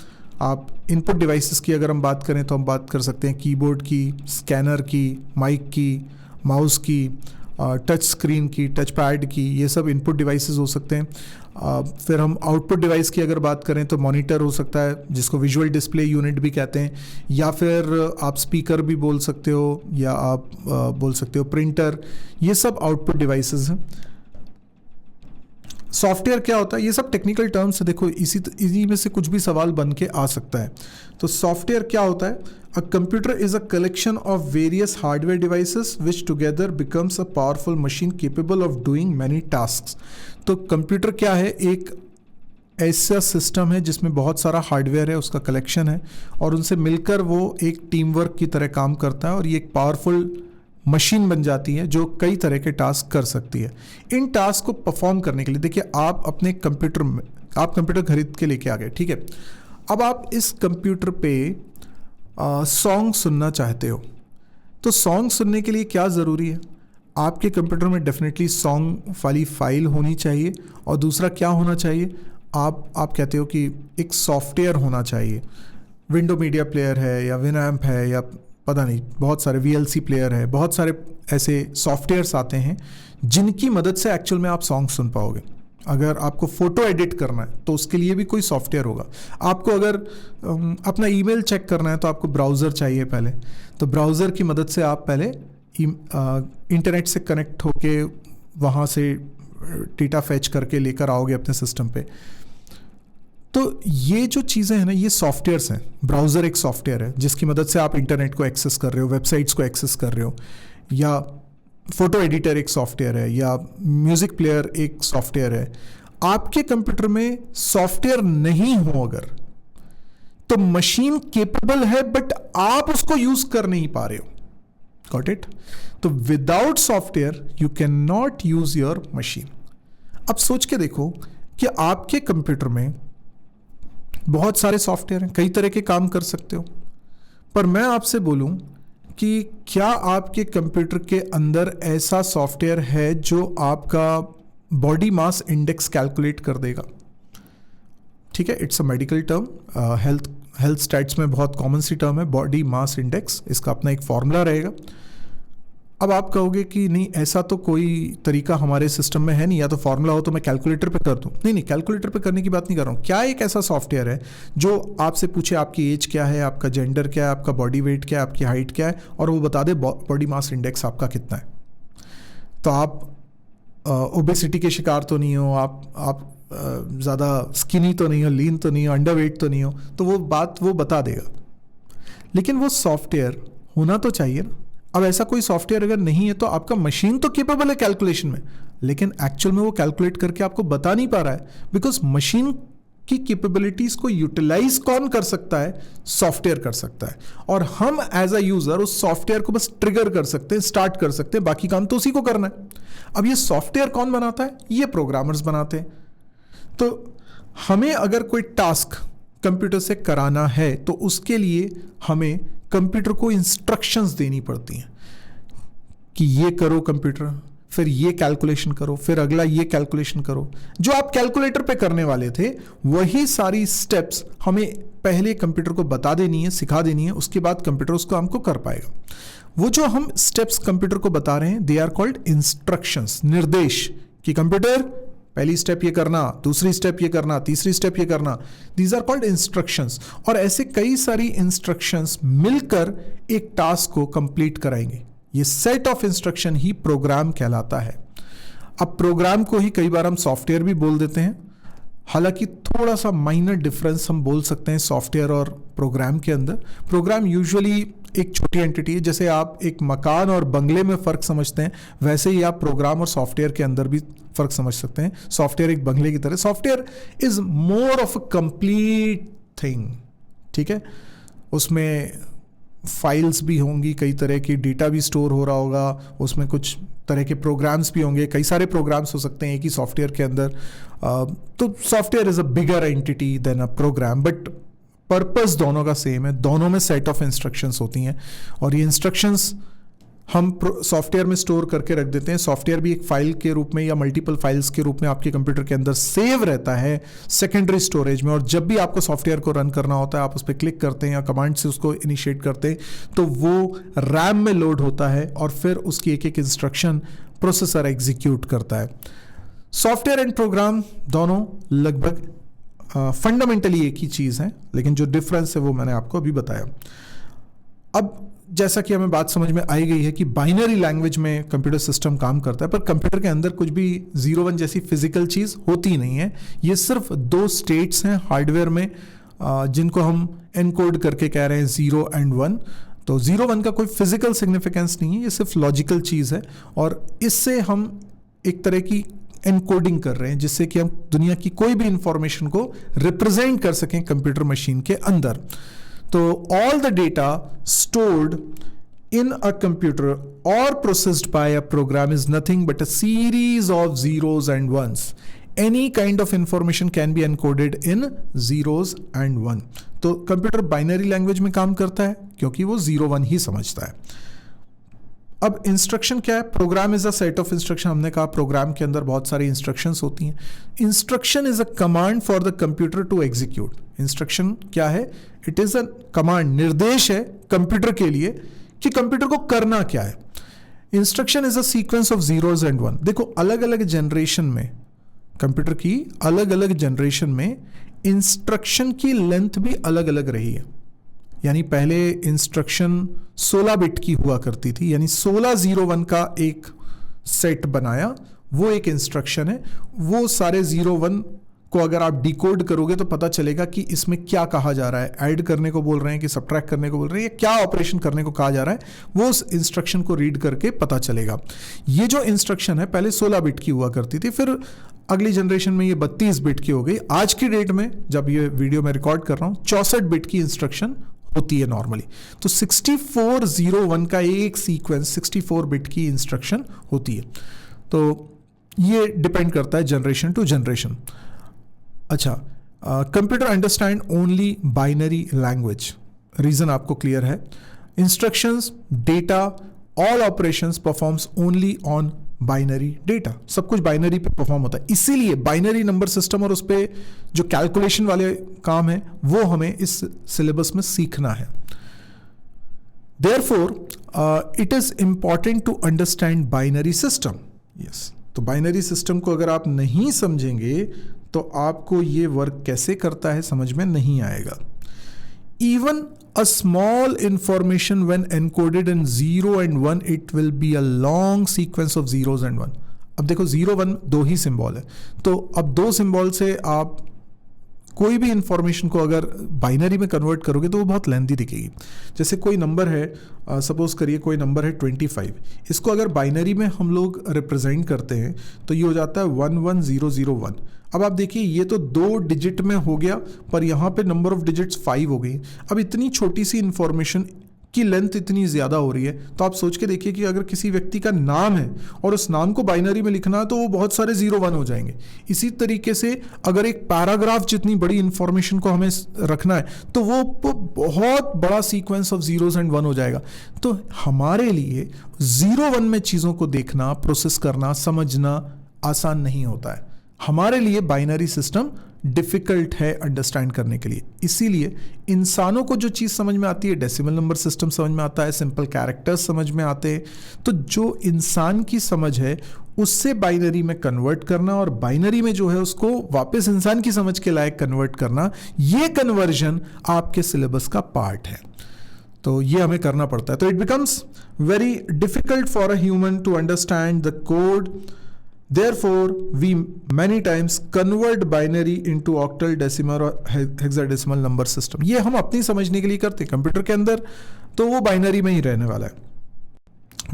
आप इनपुट डिवाइसेस की अगर हम बात करें तो हम बात कर सकते हैं कीबोर्ड की, स्कैनर की, माइक की, माउस की, टच स्क्रीन की, टच पैड की, ये सब इनपुट डिवाइसेस हो सकते हैं। फिर हम आउटपुट डिवाइस की अगर बात करें तो मॉनिटर हो सकता है जिसको विजुअल डिस्प्ले यूनिट भी कहते हैं, या फिर आप स्पीकर भी बोल सकते हो, या आप बोल सकते हो प्रिंटर। ये सब आउटपुट डिवाइसेस हैं। सॉफ्टवेयर क्या होता है, ये सब टेक्निकल टर्म्स है, देखो इसी में से कुछ भी सवाल बन के आ सकता है। तो सॉफ्टवेयर क्या होता है? A computer is a collection of various hardware devices which together becomes a powerful machine capable of doing many tasks. तो कंप्यूटर क्या है? एक ऐसा सिस्टम है जिसमें बहुत सारा हार्डवेयर है, उसका कलेक्शन है, और उनसे मिलकर वो एक टीम वर्क की तरह काम करता है और ये एक पावरफुल मशीन बन जाती है जो कई तरह के टास्क कर सकती है। इन टास्क को परफॉर्म करने के लिए देखिए, आप अपने कंप्यूटर में आप कंप्यूटर खरीद के लेके आ गए, ठीक है। अब आप इस कंप्यूटर पे सॉन्ग सुनना चाहते हो, तो सॉन्ग सुनने के लिए क्या ज़रूरी है? आपके कंप्यूटर में डेफिनेटली सॉन्ग वाली फाइल होनी चाहिए, और दूसरा क्या होना चाहिए? आप कहते हो कि एक सॉफ्टवेयर होना चाहिए। विंडो मीडिया प्लेयर है या विनएम्प है या पता नहीं, बहुत सारे VLC प्लेयर है, बहुत सारे ऐसे सॉफ्टवेयर्स आते हैं जिनकी मदद से एक्चुअल में आप सॉन्ग सुन पाओगे। अगर आपको फ़ोटो एडिट करना है तो उसके लिए भी कोई सॉफ्टवेयर होगा। आपको अगर अपना ईमेल चेक करना है तो आपको ब्राउज़र चाहिए पहले, तो ब्राउज़र की मदद से आप पहले इंटरनेट से कनेक्ट होके वहाँ से डेटा फैच करके लेकर आओगे अपने सिस्टम पे। तो ये जो चीज़ें हैं ना, ये सॉफ्टवेयर्स हैं। ब्राउज़र एक सॉफ्टवेयर है जिसकी मदद से आप इंटरनेट को एक्सेस कर रहे हो, वेबसाइट्स को एक्सेस कर रहे हो, या फ़ोटो एडिटर एक सॉफ्टवेयर है, या म्यूज़िक प्लेयर एक सॉफ्टवेयर है। आपके कंप्यूटर में सॉफ्टवेयर नहीं हो अगर, तो मशीन केपेबल है बट आप उसको यूज़ कर नहीं पा रहे हो। Got it? तो without software you can not use your machine. अब सोच के देखो कि आपके कंप्यूटर में बहुत सारे सॉफ्टवेयर हैं, कई तरह के काम कर सकते हो, पर मैं आपसे बोलूं कि क्या आपके कंप्यूटर के अंदर ऐसा सॉफ्टवेयर है जो आपका बॉडी मास इंडेक्स कैलकुलेट कर देगा? ठीक है, it's a medical term, health stats में बहुत कॉमन सी टर्म है बॉडी मास इंडेक्स। इसका अपना एक फॉर्मूला रहेगा। अब आप कहोगे कि नहीं, ऐसा तो कोई तरीका हमारे सिस्टम में है नहीं, या तो फॉर्मूला हो तो मैं कैलकुलेटर पे कर दूं। नहीं, कैलकुलेटर पे करने की बात नहीं कर रहा हूँ। क्या एक ऐसा सॉफ्टवेयर है जो आपसे पूछे आपकी एज क्या है, आपका जेंडर क्या है, आपका बॉडी वेट क्या है, आपकी हाइट क्या है, और वो बता दे बॉडी मास इंडेक्स आपका कितना है? तो आप ओबेसिटी के शिकार तो नहीं हो, आप ज़्यादा स्किनी तो नहीं हो, लीन तो नहीं हो, अंडरवेट तो नहीं हो, तो वो बात वो बता देगा। लेकिन वो सॉफ्टवेयर होना तो चाहिए ना। अब ऐसा कोई सॉफ्टवेयर अगर नहीं है तो आपका मशीन तो केपेबल है कैलकुलेशन में, लेकिन एक्चुअल में वो कैलकुलेट करके आपको बता नहीं पा रहा है, बिकॉज मशीन की कैपेबिलिटीज को यूटिलाइज कौन कर सकता है? सॉफ्टवेयर कर सकता है, और हम एज अ यूजर उस सॉफ्टवेयर को बस ट्रिगर कर सकते हैं, स्टार्ट कर सकते हैं, बाकी काम तो उसी को करना है। अब ये सॉफ्टवेयर कौन बनाता है? ये प्रोग्रामर्स बनाते हैं। तो हमें अगर कोई टास्क कंप्यूटर से कराना है तो उसके लिए हमें कंप्यूटर को इंस्ट्रक्शंस देनी पड़ती हैं कि ये करो कंप्यूटर, फिर ये कैलकुलेशन करो, फिर अगला ये कैलकुलेशन करो। जो आप कैलकुलेटर पे करने वाले थे वही सारी स्टेप्स हमें पहले कंप्यूटर को बता देनी है, सिखा देनी है, उसके बाद कंप्यूटर उसको हमको कर पाएगा। वो जो हम स्टेप्स कंप्यूटर को बता रहे हैं, दे आर कॉल्ड इंस्ट्रक्शंस, निर्देश, कि कंप्यूटर पहली स्टेप ये करना, दूसरी स्टेप ये करना, तीसरी स्टेप ये करना। These are called instructions. और ऐसे कई सारी इंस्ट्रक्शंस मिलकर एक टास्क को कंप्लीट कराएंगे। ये सेट ऑफ इंस्ट्रक्शन ही प्रोग्राम कहलाता है। अब प्रोग्राम को ही कई बार हम सॉफ्टवेयर भी बोल देते हैं, हालांकि थोड़ा सा माइनर डिफरेंस हम बोल सकते हैं सॉफ्टवेयर और प्रोग्राम के अंदर। प्रोग्राम यूजुअली एक छोटी एंटिटी है। जैसे आप एक मकान और बंगले में फ़र्क समझते हैं, वैसे ही आप प्रोग्राम और सॉफ्टवेयर के अंदर भी फ़र्क समझ सकते हैं। सॉफ्टवेयर एक बंगले की तरह, software is more of a complete thing, ठीक है। उसमें फाइल्स भी होंगी, कई तरह की डेटा भी स्टोर हो रहा होगा, उसमें कुछ तरह के प्रोग्राम्स भी होंगे, कई सारे प्रोग्राम्स हो सकते हैं एक ही सॉफ्टवेयर के अंदर। तो software is a bigger entity than a program, but purpose दोनों का सेम है। दोनों में सेट ऑफ इंस्ट्रक्शंस होती हैं और ये इंस्ट्रक्शंस हम सॉफ्टवेयर में स्टोर करके रख देते हैं। सॉफ्टवेयर भी एक फाइल के रूप में या मल्टीपल फाइल्स के रूप में आपके कंप्यूटर के अंदर सेव रहता है सेकेंडरी स्टोरेज में, और जब भी आपको सॉफ्टवेयर को रन करना होता है आप उस पर क्लिक करते हैं या कमांड से उसको इनिशिएट करते हैं तो वो रैम में लोड होता है और फिर उसकी एक एक इंस्ट्रक्शन प्रोसेसर एग्जीक्यूट करता है। सॉफ्टवेयर एंड प्रोग्राम दोनों लगभग फंडामेंटली एक ही चीज़ है, लेकिन जो डिफरेंस है वो मैंने आपको अभी बताया। अब जैसा कि हमें बात समझ में आई गई है कि बाइनरी लैंग्वेज में कंप्यूटर सिस्टम काम करता है, पर कंप्यूटर के अंदर कुछ भी 0-1 जैसी फिजिकल चीज़ होती नहीं है। ये सिर्फ 2 स्टेट्स हैं हार्डवेयर में जिनको हम एनकोड करके कह रहे हैं 0 and 1। तो 0-1 का कोई फिजिकल सिग्निफिकेंस नहीं है, ये सिर्फ लॉजिकल चीज़ है और इससे हम एक तरह की एनकोडिंग कर रहे हैं जिससे कि हम दुनिया की कोई भी इंफॉर्मेशन को रिप्रेजेंट कर सकें कंप्यूटर मशीन के अंदर। तो all the data stored in a computer और processed by a program is nothing but a series of zeros and ones. Any kind of information can be encoded in zeros and 1. तो computer binary language में काम करता है क्योंकि वो 0-1 ही समझता है। अब इंस्ट्रक्शन क्या है? Program is a set of instruction. हमने कहा प्रोग्राम के अंदर बहुत सारी इंस्ट्रक्शंस होती हैं। Instruction is a command for the computer to execute. Instruction क्या है? इट इज अ कमांड, निर्देश है कंप्यूटर के लिए कि कंप्यूटर को करना क्या है। Instruction is a sequence of zeros and 1। देखो अलग अलग जनरेशन में, कंप्यूटर की अलग अलग जनरेशन में इंस्ट्रक्शन की लेंथ भी अलग अलग रही है। यानी पहले इंस्ट्रक्शन 16 बिट की हुआ करती थी, यानी 1601 का एक सेट बनाया, वो एक इंस्ट्रक्शन है। वो सारे 01 को अगर आप डिकोड करोगे तो पता चलेगा कि इसमें क्या कहा जा रहा है, ऐड करने को बोल रहे हैं कि सब्ट्रैक्ट करने को बोल रहे हैं, या क्या ऑपरेशन करने को कहा जा रहा है, वो उस इंस्ट्रक्शन को रीड करके पता चलेगा। ये जो इंस्ट्रक्शन है पहले 16 बिट की हुआ करती थी, फिर अगली जनरेशन में ये 32 बिट की हो गई। आज की डेट में जब ये वीडियो मैं रिकॉर्ड कर रहा हूँ 64 बिट की इंस्ट्रक्शन होती है नॉर्मली। तो 6401 का एक सीक्वेंस 64 बिट की इंस्ट्रक्शन होती है। तो ये डिपेंड करता है जनरेशन टू जनरेशन। अच्छा, computer understand only binary language. Reason आपको क्लियर है। Instructions, data, all operations performs only on binary data. सब कुछ बाइनरी पे परफॉर्म होता है, इसीलिए बाइनरी नंबर सिस्टम और उस पर जो कैलकुलेशन वाले काम है वो हमें इस सिलेबस में सीखना है। Therefore it is important to understand binary system. Yes, तो बाइनरी सिस्टम को अगर आप नहीं समझेंगे तो आपको ये वर्क कैसे करता है समझ में नहीं आएगा। Even a small information when encoded in 0 and 1, it will be a long sequence of zeros and 1. अब देखो 0-1 दो ही सिंबल है, तो अब दो सिंबल से आप कोई भी इंफॉर्मेशन को अगर बाइनरी में कन्वर्ट करोगे तो वो बहुत लेंथी दिखेगी। जैसे कोई नंबर है, सपोज करिए कोई नंबर है 25, इसको अगर बाइनरी में हम लोग रिप्रेजेंट करते हैं तो ये हो जाता है 11001। अब आप देखिए ये तो 2 डिजिट में हो गया, पर यहाँ पे नंबर ऑफ डिजिट्स 5 हो गई। अब इतनी छोटी सी इंफॉर्मेशन की लेंथ इतनी ज़्यादा हो रही है, तो आप सोच के देखिए कि अगर किसी व्यक्ति का नाम है और उस नाम को बाइनरी में लिखना है तो वो बहुत सारे 0-1 हो जाएंगे। इसी तरीके से अगर एक पैराग्राफ जितनी बड़ी इंफॉर्मेशन को हमें रखना है तो वो बहुत बड़ा सीक्वेंस ऑफ zeros and 1 हो जाएगा। तो हमारे लिए 0-1 में चीज़ों को देखना, प्रोसेस करना, समझना आसान नहीं होता है। हमारे लिए बाइनरी सिस्टम डिफिकल्ट है अंडरस्टैंड करने के लिए। इसीलिए इंसानों को जो चीज़ समझ में आती है, डेसिमल नंबर सिस्टम समझ में आता है, सिंपल कैरेक्टर्स समझ में आते हैं, तो जो इंसान की समझ है उससे बाइनरी में कन्वर्ट करना और बाइनरी में जो है उसको वापस इंसान की समझ के लायक कन्वर्ट करना, ये कन्वर्जन आपके सिलेबस का पार्ट है। तो ये हमें करना पड़ता है। तो it becomes very difficult for a human to understand the code Therefore, we many times convert binary into octal, decimal और hexadecimal number system. ये हम अपनी समझने के लिए करते हैं, कंप्यूटर के अंदर तो वो बाइनरी में ही रहने वाला है.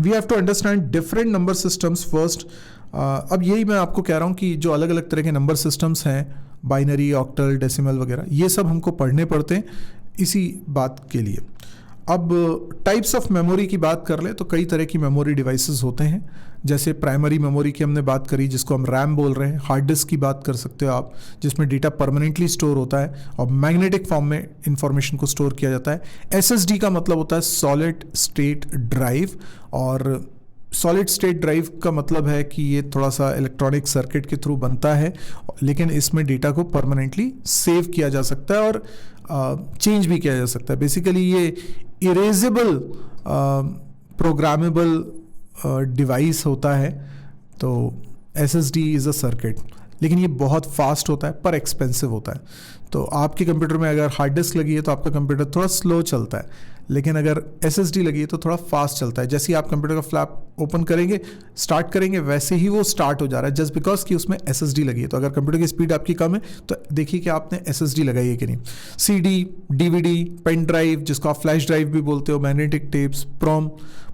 We have to understand different number systems first. अब यही मैं आपको कह रहा हूँ कि जो अलग अलग तरह के नंबर सिस्टम्स हैं, बाइनरी, ऑक्टल, डेसिमल वगैरह, ये सब हमको पढ़ने पड़ते हैं इसी बात के लिए. अब टाइप्स ऑफ मेमोरी की बात कर ले तो कई तरह की मेमोरी डिवाइसेस होते हैं. जैसे प्राइमरी मेमोरी की हमने बात करी, जिसको हम रैम बोल रहे हैं. हार्ड डिस्क की बात कर सकते हो आप, जिसमें डेटा परमानेंटली स्टोर होता है और मैग्नेटिक फॉर्म में इंफॉर्मेशन को स्टोर किया जाता है. एसएसडी का मतलब होता है सॉलिड स्टेट ड्राइव, और सॉलिड स्टेट ड्राइव का मतलब है कि ये थोड़ा सा इलेक्ट्रॉनिक सर्किट के थ्रू बनता है, लेकिन इसमें डेटा को परमानेंटली सेव किया जा सकता है और चेंज भी किया जा सकता है. बेसिकली ये इरेजेबल प्रोग्रामेबल डिवाइस होता है. तो एसएसडी इज़ अ सर्किट, लेकिन ये बहुत फास्ट होता है पर एक्सपेंसिव होता है. तो आपके कंप्यूटर में अगर हार्ड डिस्क लगी है तो आपका कंप्यूटर थोड़ा स्लो चलता है, लेकिन अगर एसएसडी लगी है तो थोड़ा फास्ट चलता है. जैसे ही आप कंप्यूटर का फ्लैप ओपन करेंगे, स्टार्ट करेंगे, वैसे ही वो स्टार्ट हो जा रहा है, जस्ट बिकॉज कि उसमें एसएसडी लगी है. तो अगर कंप्यूटर की स्पीड आपकी कम है तो देखिए कि आपने एसएसडी लगाई है कि नहीं. सीडी, डीवीडी, पेन ड्राइव, जिसको आप फ्लैश ड्राइव भी बोलते हो, magnetic tapes,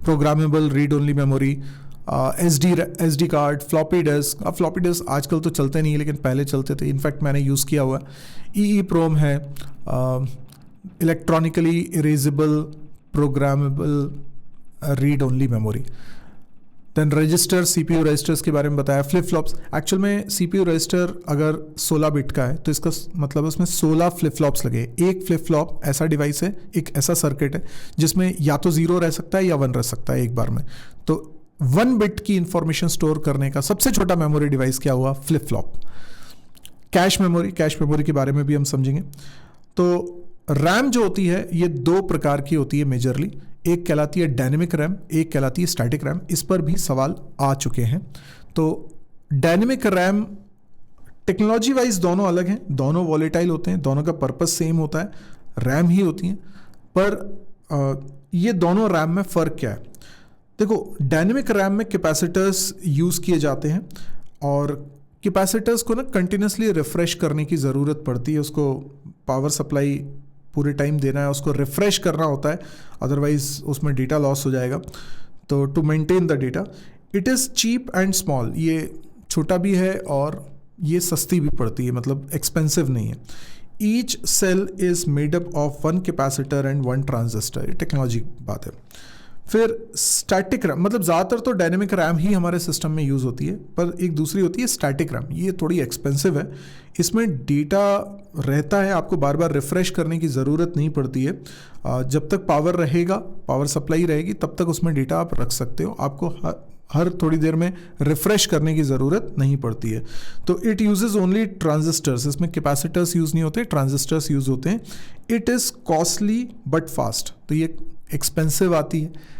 programmable read only memory, SD card, floppy disk. अब फ्लॉपी डिस्क आजकल तो चलते नहीं है, लेकिन पहले चलते थे. इनफैक्ट मैंने यूज़ किया हुआ. EEPROM है, electronically erasable programmable read only memory. Then register, CPU registers के बारे में बताया. फ्लिप फ्लॉप्स, एक्चुअल में CPU रजिस्टर अगर 16 बिट का है तो इसका मतलब उसमें 16 फ्लिप फ्लॉप्स लगे. एक फ्लिप फ्लॉप ऐसा डिवाइस है, एक ऐसा सर्किट है जिसमें या तो 0 रह सकता है या 1 रह सकता है एक बार में. तो 1 बिट की इंफॉर्मेशन स्टोर करने का सबसे छोटा मेमोरी डिवाइस क्या हुआ? Flip flop. कैश मेमोरी के बारे में भी हम समझेंगे. तो रैम जो होती है ये 2 प्रकार की होती है मेजरली. एक कहलाती है डायनेमिक रैम, एक कहलाती है स्टैटिक रैम. इस पर भी सवाल आ चुके हैं. तो डायनेमिक रैम टेक्नोलॉजी वाइज दोनों अलग हैं, दोनों वॉलेटाइल होते हैं, दोनों का पर्पस सेम होता है, रैम ही होती हैं. पर ये दोनों रैम में फ़र्क क्या है? देखो, डायनेमिक रैम में कैपेसिटर्स यूज़ किए जाते हैं और कैपेसिटर्स को ना कंटिन्यूसली रिफ़्रेश करने की ज़रूरत पड़ती है. उसको पावर सप्लाई पूरे टाइम देना है, उसको रिफ़्रेश करना होता है, अदरवाइज़ उसमें डेटा लॉस हो जाएगा. तो to maintain the data, it is cheap and small. ये छोटा भी है और ये सस्ती भी पड़ती है, मतलब एक्सपेंसिव नहीं है. Each cell is made up of 1 capacitor and 1 transistor. ये टेक्नोलॉजी की बात है. फिर स्टैटिक रैम, मतलब ज़्यादातर तो डायनेमिक रैम ही हमारे सिस्टम में यूज़ होती है, पर एक दूसरी होती है स्टैटिक रैम. ये थोड़ी एक्सपेंसिव है. इसमें डेटा रहता है, आपको बार बार रिफ़्रेश करने की ज़रूरत नहीं पड़ती है. जब तक पावर रहेगा, पावर सप्लाई रहेगी, तब तक उसमें डेटा आप रख सकते हो. आपको हर थोड़ी देर में रिफ़्रेश करने की ज़रूरत नहीं पड़ती है. तो इट यूजेज़ ओनली ट्रांजिस्टर्स. इसमें कैपेसिटर्स यूज़ नहीं होते, ट्रांजिस्टर्स यूज़ होते हैं. It is costly but fast. तो ये एक्सपेंसिव आती है,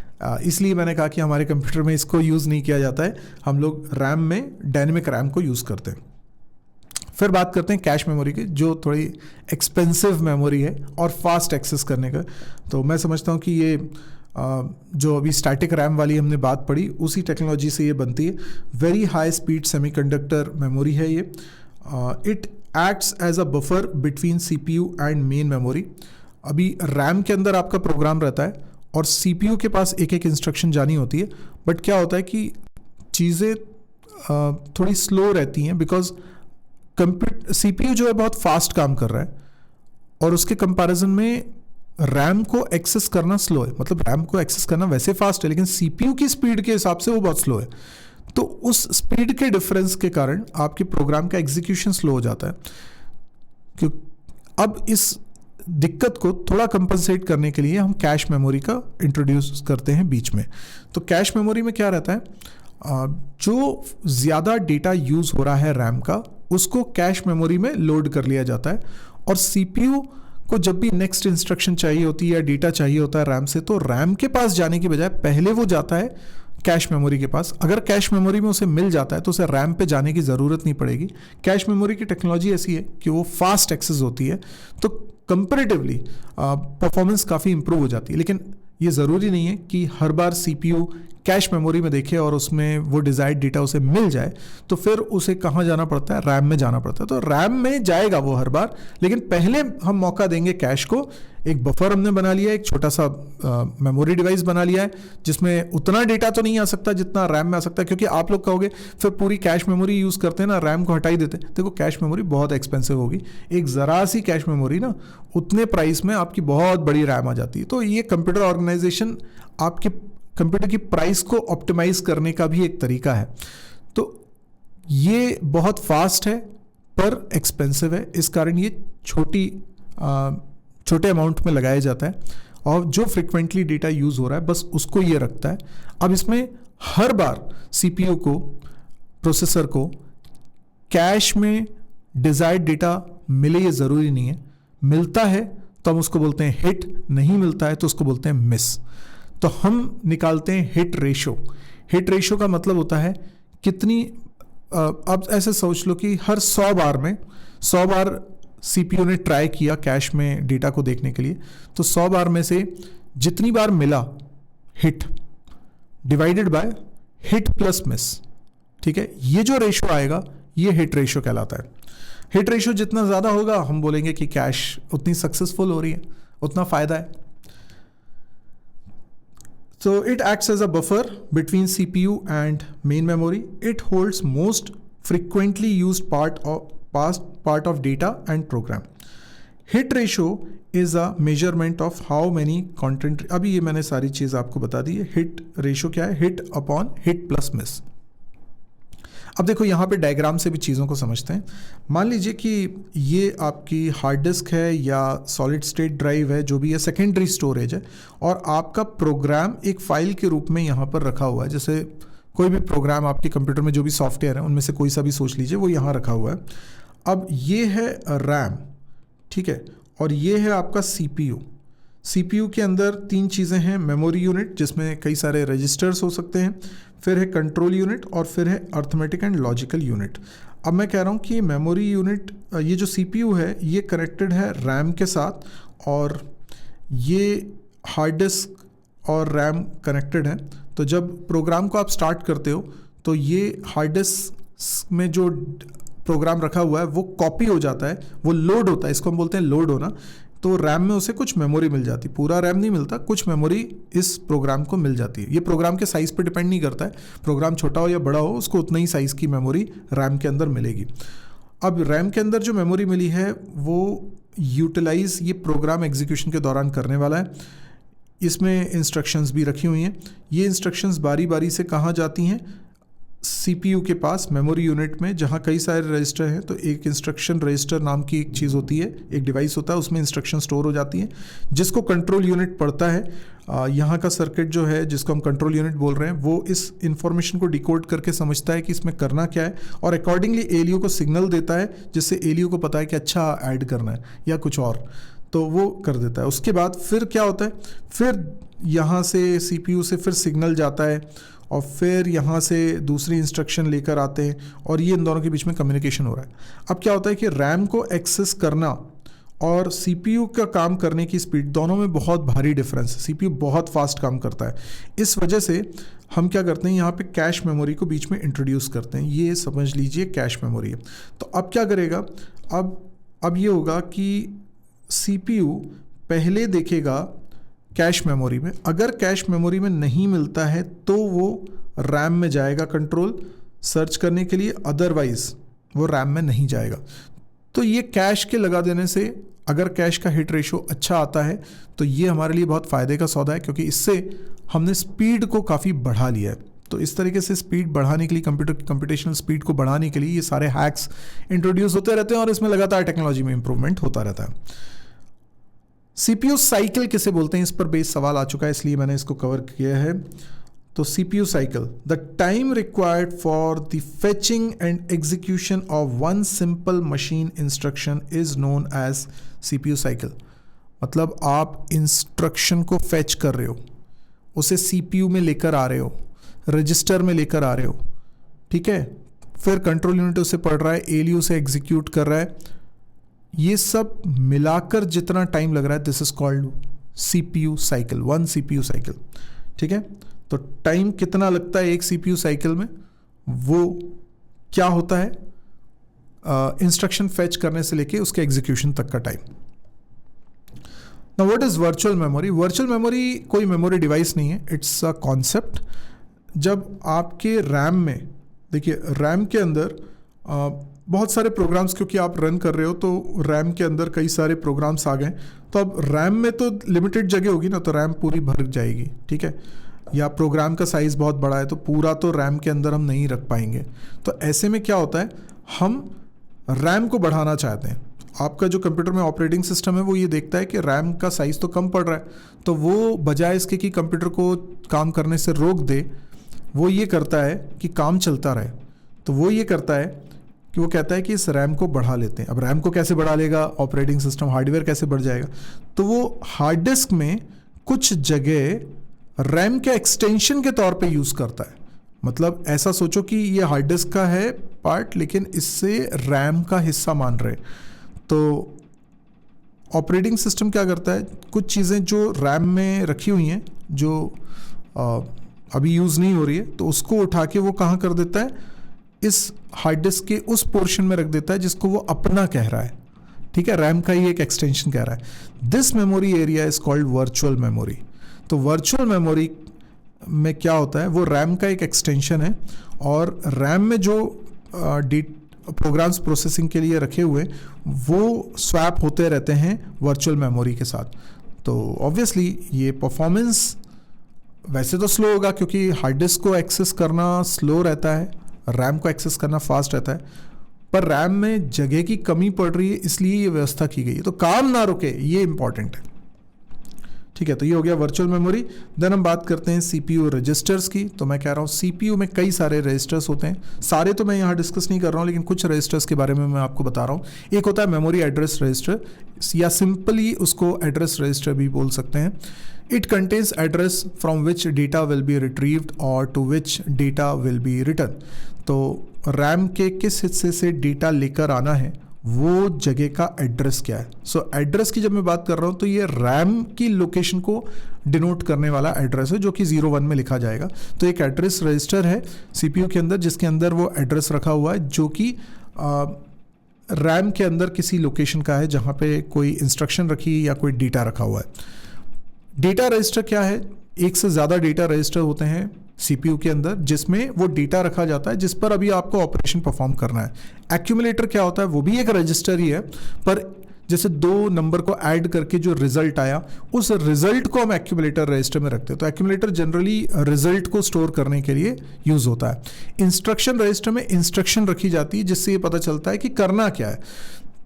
इसलिए मैंने कहा कि हमारे कंप्यूटर में इसको यूज़ नहीं किया जाता है. हम लोग रैम में डायनेमिक रैम को यूज़ करते हैं. फिर बात करते हैं कैश मेमोरी की, जो थोड़ी एक्सपेंसिव मेमोरी है और फास्ट एक्सेस करने का. तो मैं समझता हूँ कि ये जो अभी स्टैटिक रैम वाली हमने बात पढ़ी, उसी टेक्नोलॉजी से ये बनती है. Very high speed semiconductor memory है ये. It acts as a buffer between CPU and main memory. अभी रैम के अंदर आपका प्रोग्राम रहता है और CPU के पास एक एक इंस्ट्रक्शन जानी होती है. बट क्या होता है कि चीज़ें थोड़ी स्लो रहती हैं, बिकॉज CPU जो है बहुत फास्ट काम कर रहा है और उसके कंपैरिजन में रैम को एक्सेस करना स्लो है. मतलब रैम को एक्सेस करना वैसे फास्ट है, लेकिन CPU की स्पीड के हिसाब से वो बहुत स्लो है. तो उस स्पीड के डिफरेंस के कारण आपके प्रोग्राम का एग्जीक्यूशन स्लो हो जाता है. क्यों? अब इस दिक्कत को थोड़ा कंपनसेट करने के लिए हम कैश मेमोरी का इंट्रोड्यूस करते हैं बीच में. तो कैश मेमोरी में क्या रहता है, जो ज़्यादा डेटा यूज़ हो रहा है रैम का, उसको कैश मेमोरी में लोड कर लिया जाता है. और CPU को जब भी नेक्स्ट इंस्ट्रक्शन चाहिए होती है या डेटा चाहिए होता है रैम से, तो रैम के पास जाने की बजाय पहले वो जाता है कैश मेमोरी के पास. अगर कैश मेमोरी में उसे मिल जाता है तो उसे रैम पे जाने की ज़रूरत नहीं पड़ेगी. कैश मेमोरी की टेक्नोलॉजी ऐसी है कि वो फास्ट एक्सेस होती है, तो कंपैरेटिवली परफॉर्मेंस काफ़ी इंप्रूव हो जाती है. लेकिन ये ज़रूरी नहीं है कि हर बार CPU कैश मेमोरी में देखे और उसमें वो डिज़ायर्ड डेटा उसे मिल जाए, तो फिर उसे कहाँ जाना पड़ता है, रैम में जाना पड़ता है। तो रैम में जाएगा वो हर बार, लेकिन पहले हम मौका देंगे कैश को। एक बफर हमने बना लिया है, एक छोटा सा मेमोरी डिवाइस बना लिया है जिसमें उतना डेटा तो नहीं आ सकता जितना रैम में आ सकता है, क्योंकि आप लोग कहोगे फिर पूरी कैश मेमोरी यूज़ करते हैं ना, रैम को हटा ही देते हैं। देखो कैश मेमोरी बहुत एक्सपेंसिव होगी, एक ज़रा सी कैश मेमोरी ना उतने प्राइस में आपकी बहुत बड़ी रैम आ जाती है। तो ये कंप्यूटर ऑर्गेनाइजेशन आपके कंप्यूटर की प्राइस को ऑप्टिमाइज करने का भी एक तरीका है। तो ये बहुत फास्ट है पर एक्सपेंसिव है, इस कारण ये छोटे अमाउंट में लगाया जाता है, और जो फ्रिक्वेंटली डेटा यूज़ हो रहा है बस उसको ये रखता है। अब इसमें हर बार सीपीयू को, प्रोसेसर को कैश में डिज़ायर्ड डेटा मिले ये ज़रूरी नहीं है। मिलता है तो हम उसको बोलते हैं हिट, नहीं मिलता है तो उसको बोलते हैं मिस। तो हम निकालते हैं हिट रेशो। हिट रेशो का मतलब होता है कितनी, अब ऐसे सोच लो कि हर 100 बार में 100 बार सीपीयू ने ट्राई किया कैश में डेटा को देखने के लिए, तो 100 बार में से जितनी बार मिला hit divided by hit plus miss, ठीक है, ये जो रेशो आएगा ये हिट रेशो कहलाता है। हिट रेशो जितना ज़्यादा होगा हम बोलेंगे कि कैश उतनी सक्सेसफुल हो रही है, उतना फ़ायदा है। So it acts as a buffer between CPU and main memory. It holds most frequently used part of data and program. Hit ratio is a measurement of how many content. अभी ये मैंने सारी चीज़ आपको बता दी है। Hit ratio क्या है? Hit upon hit plus miss. अब देखो यहाँ पे डायग्राम से भी चीज़ों को समझते हैं। मान लीजिए कि ये आपकी हार्ड डिस्क है या सॉलिड स्टेट ड्राइव है, जो भी है, सेकेंडरी स्टोरेज है, और आपका प्रोग्राम एक फ़ाइल के रूप में यहाँ पर रखा हुआ है। जैसे कोई भी प्रोग्राम आपके कंप्यूटर में जो भी सॉफ्टवेयर है उनमें से कोई सा भी सोच लीजिए, वो यहाँ रखा हुआ है। अब ये है रैम, ठीक है, और ये है आपका सीपीयू। सीपीयू के अंदर 3 चीज़ें हैं, मेमोरी यूनिट जिसमें कई सारे रजिस्टर्स हो सकते हैं, फिर है कंट्रोल यूनिट, और फिर है अर्थमेटिक एंड लॉजिकल यूनिट। अब मैं कह रहा हूँ कि मेमोरी यूनिट, ये जो सीपीयू है ये कनेक्टेड है रैम के साथ, और ये हार्ड डिस्क और रैम कनेक्टेड है। तो जब प्रोग्राम को आप स्टार्ट करते हो तो ये हार्ड डिस्क में जो प्रोग्राम रखा हुआ है वो कॉपी हो जाता है, वो लोड होता है, इसको हम बोलते हैं लोड होना। तो रैम में उसे कुछ मेमोरी मिल जाती, पूरा रैम नहीं मिलता, कुछ मेमोरी इस प्रोग्राम को मिल जाती है। ये प्रोग्राम के साइज़ पे डिपेंड नहीं करता है, प्रोग्राम छोटा हो या बड़ा हो उसको उतना ही साइज़ की मेमोरी रैम के अंदर मिलेगी। अब रैम के अंदर जो मेमोरी मिली है वो यूटिलाइज ये प्रोग्राम एग्जीक्यूशन के दौरान करने वाला है। इसमें इंस्ट्रक्शंस भी रखी हुई हैं। ये इंस्ट्रक्शंस बारी बारी से कहाँ जाती हैं? सीपीयू के पास मेमोरी यूनिट में, जहाँ कई सारे रजिस्टर हैं। तो एक इंस्ट्रक्शन रजिस्टर नाम की एक चीज़ होती है, एक डिवाइस होता है, उसमें इंस्ट्रक्शन स्टोर हो जाती है, जिसको कंट्रोल यूनिट पढ़ता है। यहाँ का सर्किट जो है जिसको हम कंट्रोल यूनिट बोल रहे हैं, वो इस इंफॉर्मेशन को डिकोड करके समझता है कि इसमें करना क्या है, और अकॉर्डिंगली एलयू को सिग्नल देता है, जिससे एलयू को पता है कि अच्छा ऐड करना है या कुछ और, तो वो कर देता है। उसके बाद फिर क्या होता है, फिर यहाँ से सीपीयू से फिर सिग्नल जाता है, और फिर यहाँ से दूसरी इंस्ट्रक्शन लेकर आते हैं, और ये इन दोनों के बीच में कम्युनिकेशन हो रहा है। अब क्या होता है कि रैम को एक्सेस करना और सीपीयू का काम करने की स्पीड, दोनों में बहुत भारी डिफरेंस है। सीपीयू बहुत फास्ट काम करता है, इस वजह से हम क्या करते हैं, यहाँ पे कैश मेमोरी को बीच में इंट्रोड्यूस करते हैं। ये समझ लीजिए कैश मेमोरी है। तो अब क्या करेगा, अब ये होगा कि सीपीयू पहले देखेगा कैश मेमोरी में, अगर कैश मेमोरी में नहीं मिलता है तो वो रैम में जाएगा कंट्रोल सर्च करने के लिए, अदरवाइज वो रैम में नहीं जाएगा। तो ये कैश के लगा देने से अगर कैश का हिट रेशो अच्छा आता है तो ये हमारे लिए बहुत फ़ायदे का सौदा है, क्योंकि इससे हमने स्पीड को काफ़ी बढ़ा लिया है। तो इस तरीके से स्पीड बढ़ाने के लिए, कंप्यूटेशनल स्पीड को बढ़ाने के लिए ये सारे हैक्स इंट्रोड्यूस होते रहते हैं, और इसमें लगातार टेक्नोलॉजी में इंप्रूवमेंट होता रहता है। सीपीयू साइकिल किसे बोलते हैं, इस पर बेस सवाल आ चुका है, इसलिए मैंने इसको कवर किया है। तो CPU cycle, the time required for the fetching and execution of one simple machine instruction is known as CPU cycle. मतलब आप इंस्ट्रक्शन को फेच कर रहे हो, उसे सीपीयू में लेकर आ रहे हो, रजिस्टर में लेकर आ रहे हो, ठीक है, फिर कंट्रोल यूनिट उसे पढ़ रहा है, एलयू से एग्जीक्यूट कर रहा है, ये सब मिलाकर जितना टाइम लग रहा है, this is called CPU cycle, one CPU cycle, ठीक है। तो टाइम कितना लगता है एक सीपीयू साइकिल में, वो क्या होता है इंस्ट्रक्शन फेच करने से लेके उसके एग्जीक्यूशन तक का time. Now what is virtual memory? Virtual memory कोई मेमोरी डिवाइस नहीं है, इट्स अ कॉन्सेप्ट। जब आपके रैम में, देखिए रैम के अंदर बहुत सारे प्रोग्राम्स क्योंकि आप रन कर रहे हो, तो रैम के अंदर कई सारे प्रोग्राम्स आ गए, तो अब रैम में तो लिमिटेड जगह होगी ना, तो रैम पूरी भर जाएगी, ठीक है। या प्रोग्राम का साइज़ बहुत बड़ा है तो पूरा तो रैम के अंदर हम नहीं रख पाएंगे। तो ऐसे में क्या होता है, हम रैम को बढ़ाना चाहते हैं। आपका जो कंप्यूटर में ऑपरेटिंग सिस्टम है वो ये देखता है कि रैम का साइज़ तो कम पड़ रहा है, तो वो बजाय इसके कि कंप्यूटर को काम करने से रोक दे, वो ये करता है कि काम चलता रहे। तो वो ये करता है कि वो कहता है कि इस रैम को बढ़ा लेते हैं। अब रैम को कैसे बढ़ा लेगा ऑपरेटिंग सिस्टम, हार्डवेयर कैसे बढ़ जाएगा, तो वो हार्ड डिस्क में कुछ जगह रैम के एक्सटेंशन के तौर पे यूज़ करता है। मतलब ऐसा सोचो कि ये हार्ड डिस्क का है पार्ट, लेकिन इससे रैम का हिस्सा मान रहे। तो ऑपरेटिंग सिस्टम क्या करता है, कुछ चीज़ें जो रैम में रखी हुई हैं जो अभी यूज़ नहीं हो रही है, तो उसको उठा के वो कहाँ कर देता है, इस हार्ड डिस्क के उस पोर्शन में रख देता है जिसको वो अपना कह रहा है, ठीक है, रैम का ही एक एक्सटेंशन कह रहा है। This memory area is called virtual memory. तो वर्चुअल मेमोरी में क्या होता है, वो रैम का एक एक्सटेंशन है, और रैम में जो प्रोग्राम्स प्रोसेसिंग के लिए रखे हुए वो स्वैप होते रहते हैं वर्चुअल मेमोरी के साथ। तो ऑब्वियसली ये परफॉर्मेंस वैसे तो स्लो होगा क्योंकि हार्ड डिस्क को एक्सेस करना स्लो रहता है, रैम को एक्सेस करना फास्ट रहता है, पर रैम में जगह की कमी पड़ रही है इसलिए ये व्यवस्था की गई है, तो काम ना रुके, ये इंपॉर्टेंट है, ठीक है। तो ये हो गया वर्चुअल मेमोरी। देन हम बात करते हैं सीपीयू रजिस्टर्स की। तो मैं कह रहा हूँ सीपीयू में कई सारे रजिस्टर्स होते हैं, सारे तो मैं यहाँ डिस्कस नहीं कर रहा हूँ, लेकिन कुछ रजिस्टर्स के बारे में मैं आपको बता रहा हूँ। एक होता है मेमोरी एड्रेस रजिस्टर, या सिंपली उसको एड्रेस रजिस्टर भी बोल सकते हैं। It contains address from which data will be retrieved or to which data will be return. तो रैम के किस हिस्से से डेटा लेकर आना है वो जगह का एड्रेस क्या है। सो एड्रेस की जब मैं बात कर रहा हूँ तो ये रैम की लोकेशन को डिनोट करने वाला एड्रेस है जो कि 01 में लिखा जाएगा। तो एक एड्रेस रजिस्टर है सीपीयू के अंदर जिसके अंदर वो एड्रेस रखा हुआ है जो कि रैम के अंदर किसी लोकेशन का है जहाँ पे कोई इंस्ट्रक्शन रखी या कोई डेटा रखा हुआ है। डेटा रजिस्टर क्या है, एक से ज़्यादा डेटा रजिस्टर होते हैं सीपीयू के अंदर जिसमें वो डेटा रखा जाता है जिस पर अभी आपको ऑपरेशन परफॉर्म करना है। एक्यूमुलेटर क्या होता है, वो भी एक रजिस्टर ही है, पर जैसे दो नंबर को ऐड करके जो रिजल्ट आया उस रिजल्ट को हम एक्यूमुलेटर रजिस्टर में रखते हैं। तो एक्यूमुलेटर जनरली रिजल्ट को स्टोर करने के लिए यूज होता है। इंस्ट्रक्शन रजिस्टर में इंस्ट्रक्शन रखी जाती है जिससे ये पता चलता है कि करना क्या है।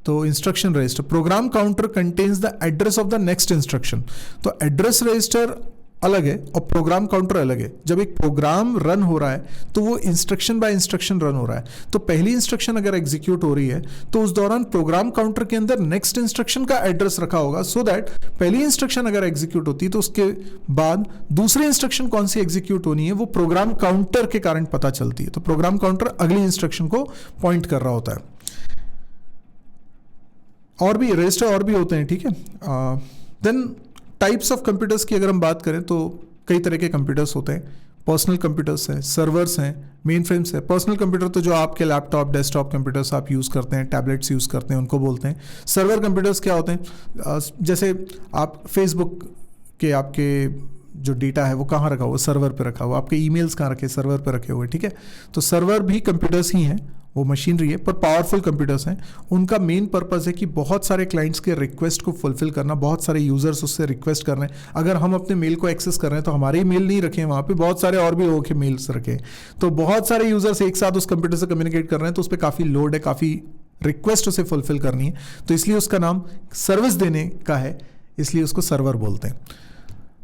तो instruction register, program counter contains the address of the next instruction. तो एड्रेस रजिस्टर अलग है और प्रोग्राम काउंटर अलग है। जब एक प्रोग्राम रन हो रहा है तो वो इंस्ट्रक्शन बाय इंस्ट्रक्शन रन हो रहा है। तो पहली इंस्ट्रक्शन अगर एग्जीक्यूट हो रही है तो उस दौरान प्रोग्राम काउंटर के अंदर नेक्स्ट इंस्ट्रक्शन का एड्रेस रखा होगा, सो दैट पहली इंस्ट्रक्शन अगर एग्जीक्यूट होती है तो उसके बाद दूसरी इंस्ट्रक्शन कौन सी एग्जीक्यूट होनी है वो प्रोग्राम काउंटर के कारण पता चलती है। तो प्रोग्राम काउंटर अगली इंस्ट्रक्शन को पॉइंट कर रहा होता है। और भी रजिस्टर और भी होते हैं, ठीक है। देन टाइप्स ऑफ कंप्यूटर्स की अगर हम बात करें तो कई तरह के कंप्यूटर्स होते हैं। पर्सनल कंप्यूटर्स हैं, सर्वर्स हैं, मेन फ्रेम्स हैं। पर्सनल कंप्यूटर तो जो आपके लैपटॉप डेस्कटॉप कंप्यूटर्स आप यूज़ करते हैं, टैबलेट्स यूज़ करते हैं, उनको बोलते हैं। सर्वर कंप्यूटर्स क्या होते हैं, जैसे आप फेसबुक के आपके जो डेटा है वो कहाँ रखा हुआ, सर्वर पे रखा हुआ, आपके ईमेल्स कहाँ रखे, सर्वर पे रखे हुए, ठीक है। तो सर्वर भी कंप्यूटर्स ही हैं, वो मशीनरी है पर पावरफुल कंप्यूटर्स हैं। उनका मेन पर्पस है कि बहुत सारे क्लाइंट्स के रिक्वेस्ट को फुलफिल करना, बहुत सारे यूजर्स उससे रिक्वेस्ट कर रहे हैं। अगर हम अपने मेल को एक्सेस कर रहे हैं तो हमारे ही मेल नहीं रखे हैं वहाँ पे, बहुत सारे और भी लोगों के मेल्स रखे। तो बहुत सारे यूजर्स एक साथ उस कंप्यूटर से कम्युनिकेट कर रहे हैं तो उस पर काफ़ी लोड है, काफ़ी रिक्वेस्ट उसे फुलफिल करनी है, तो इसलिए उसका नाम सर्विस देने का है, इसलिए उसको सर्वर बोलते हैं।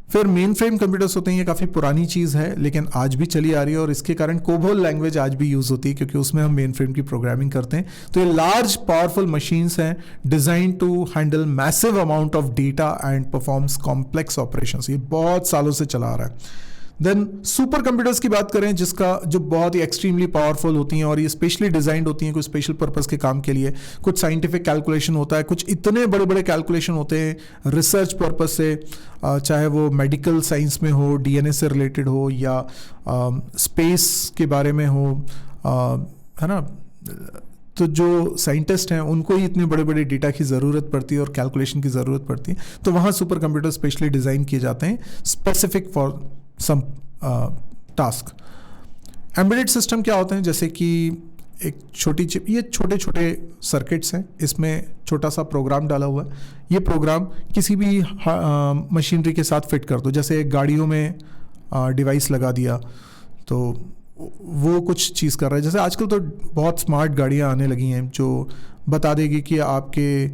फिर मेन फ्रेम कंप्यूटर्स होते हैं, ये काफ़ी पुरानी चीज़ है लेकिन आज भी चली आ रही है और इसके कारण कोबोल लैंग्वेज आज भी यूज़ होती है क्योंकि उसमें हम मेन फ्रेम की प्रोग्रामिंग करते हैं। तो ये लार्ज पावरफुल मशीन्स हैं design to handle massive amount of data and performs complex operations. ये बहुत सालों से चला आ रहा है। देन सुपर कंप्यूटर्स की बात करें, जिसका जो बहुत ही एक्सट्रीमली पावरफुल होती हैं और ये स्पेशली डिजाइंड होती हैं कुछ स्पेशल पर्पस के काम के लिए। कुछ साइंटिफिक कैलकुलेशन होता है, कुछ इतने बड़े बड़े कैलकुलेशन होते हैं रिसर्च पर्पस से, चाहे वो मेडिकल साइंस में हो, डीएनए से रिलेटेड हो, या स्पेस के बारे में हो, है ना। तो जो साइंटिस्ट हैं उनको ही इतने बड़े बड़े डेटा की ज़रूरत पड़ती है और कैलकुलेशन की ज़रूरत पड़ती है, तो वहाँ सुपर कंप्यूटर स्पेशली डिज़ाइन किए जाते हैं specific for some task. Embedded system क्या होते हैं? जैसे कि एक छोटी चिप, ये छोटे छोटे सर्किट्स हैं, इसमें छोटा सा प्रोग्राम डाला हुआ है। ये प्रोग्राम किसी भी मशीनरी के साथ फिट कर दो, जैसे गाड़ियों में डिवाइस लगा दिया तो वो कुछ चीज़ कर रहा है। जैसे आजकल तो बहुत स्मार्ट गाड़ियाँ आने लगी हैं जो बता देगी कि आपके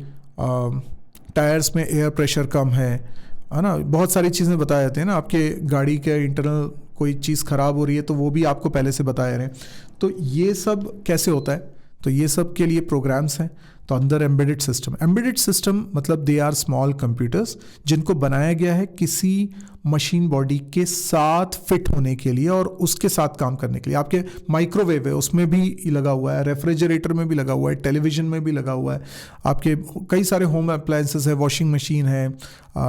टायर्स में एयर प्रेशर कम है ना। बहुत सारी चीज़ें बताए जाते हैं ना, आपके गाड़ी के इंटरनल कोई चीज़ ख़राब हो रही है तो वो भी आपको पहले से बताए रहे हैं। तो ये सब कैसे होता है? तो ये सब के लिए प्रोग्राम्स हैं। तो अंदर एम्बेडेड सिस्टम मतलब दे आर स्मॉल कंप्यूटर्स जिनको बनाया गया है किसी मशीन बॉडी के साथ फिट होने के लिए और उसके साथ काम करने के लिए। आपके माइक्रोवेव है उसमें भी लगा हुआ है, रेफ्रिजरेटर में भी लगा हुआ है, टेलीविज़न में भी लगा हुआ है, आपके कई सारे होम अप्लायंसेस है, वॉशिंग मशीन है,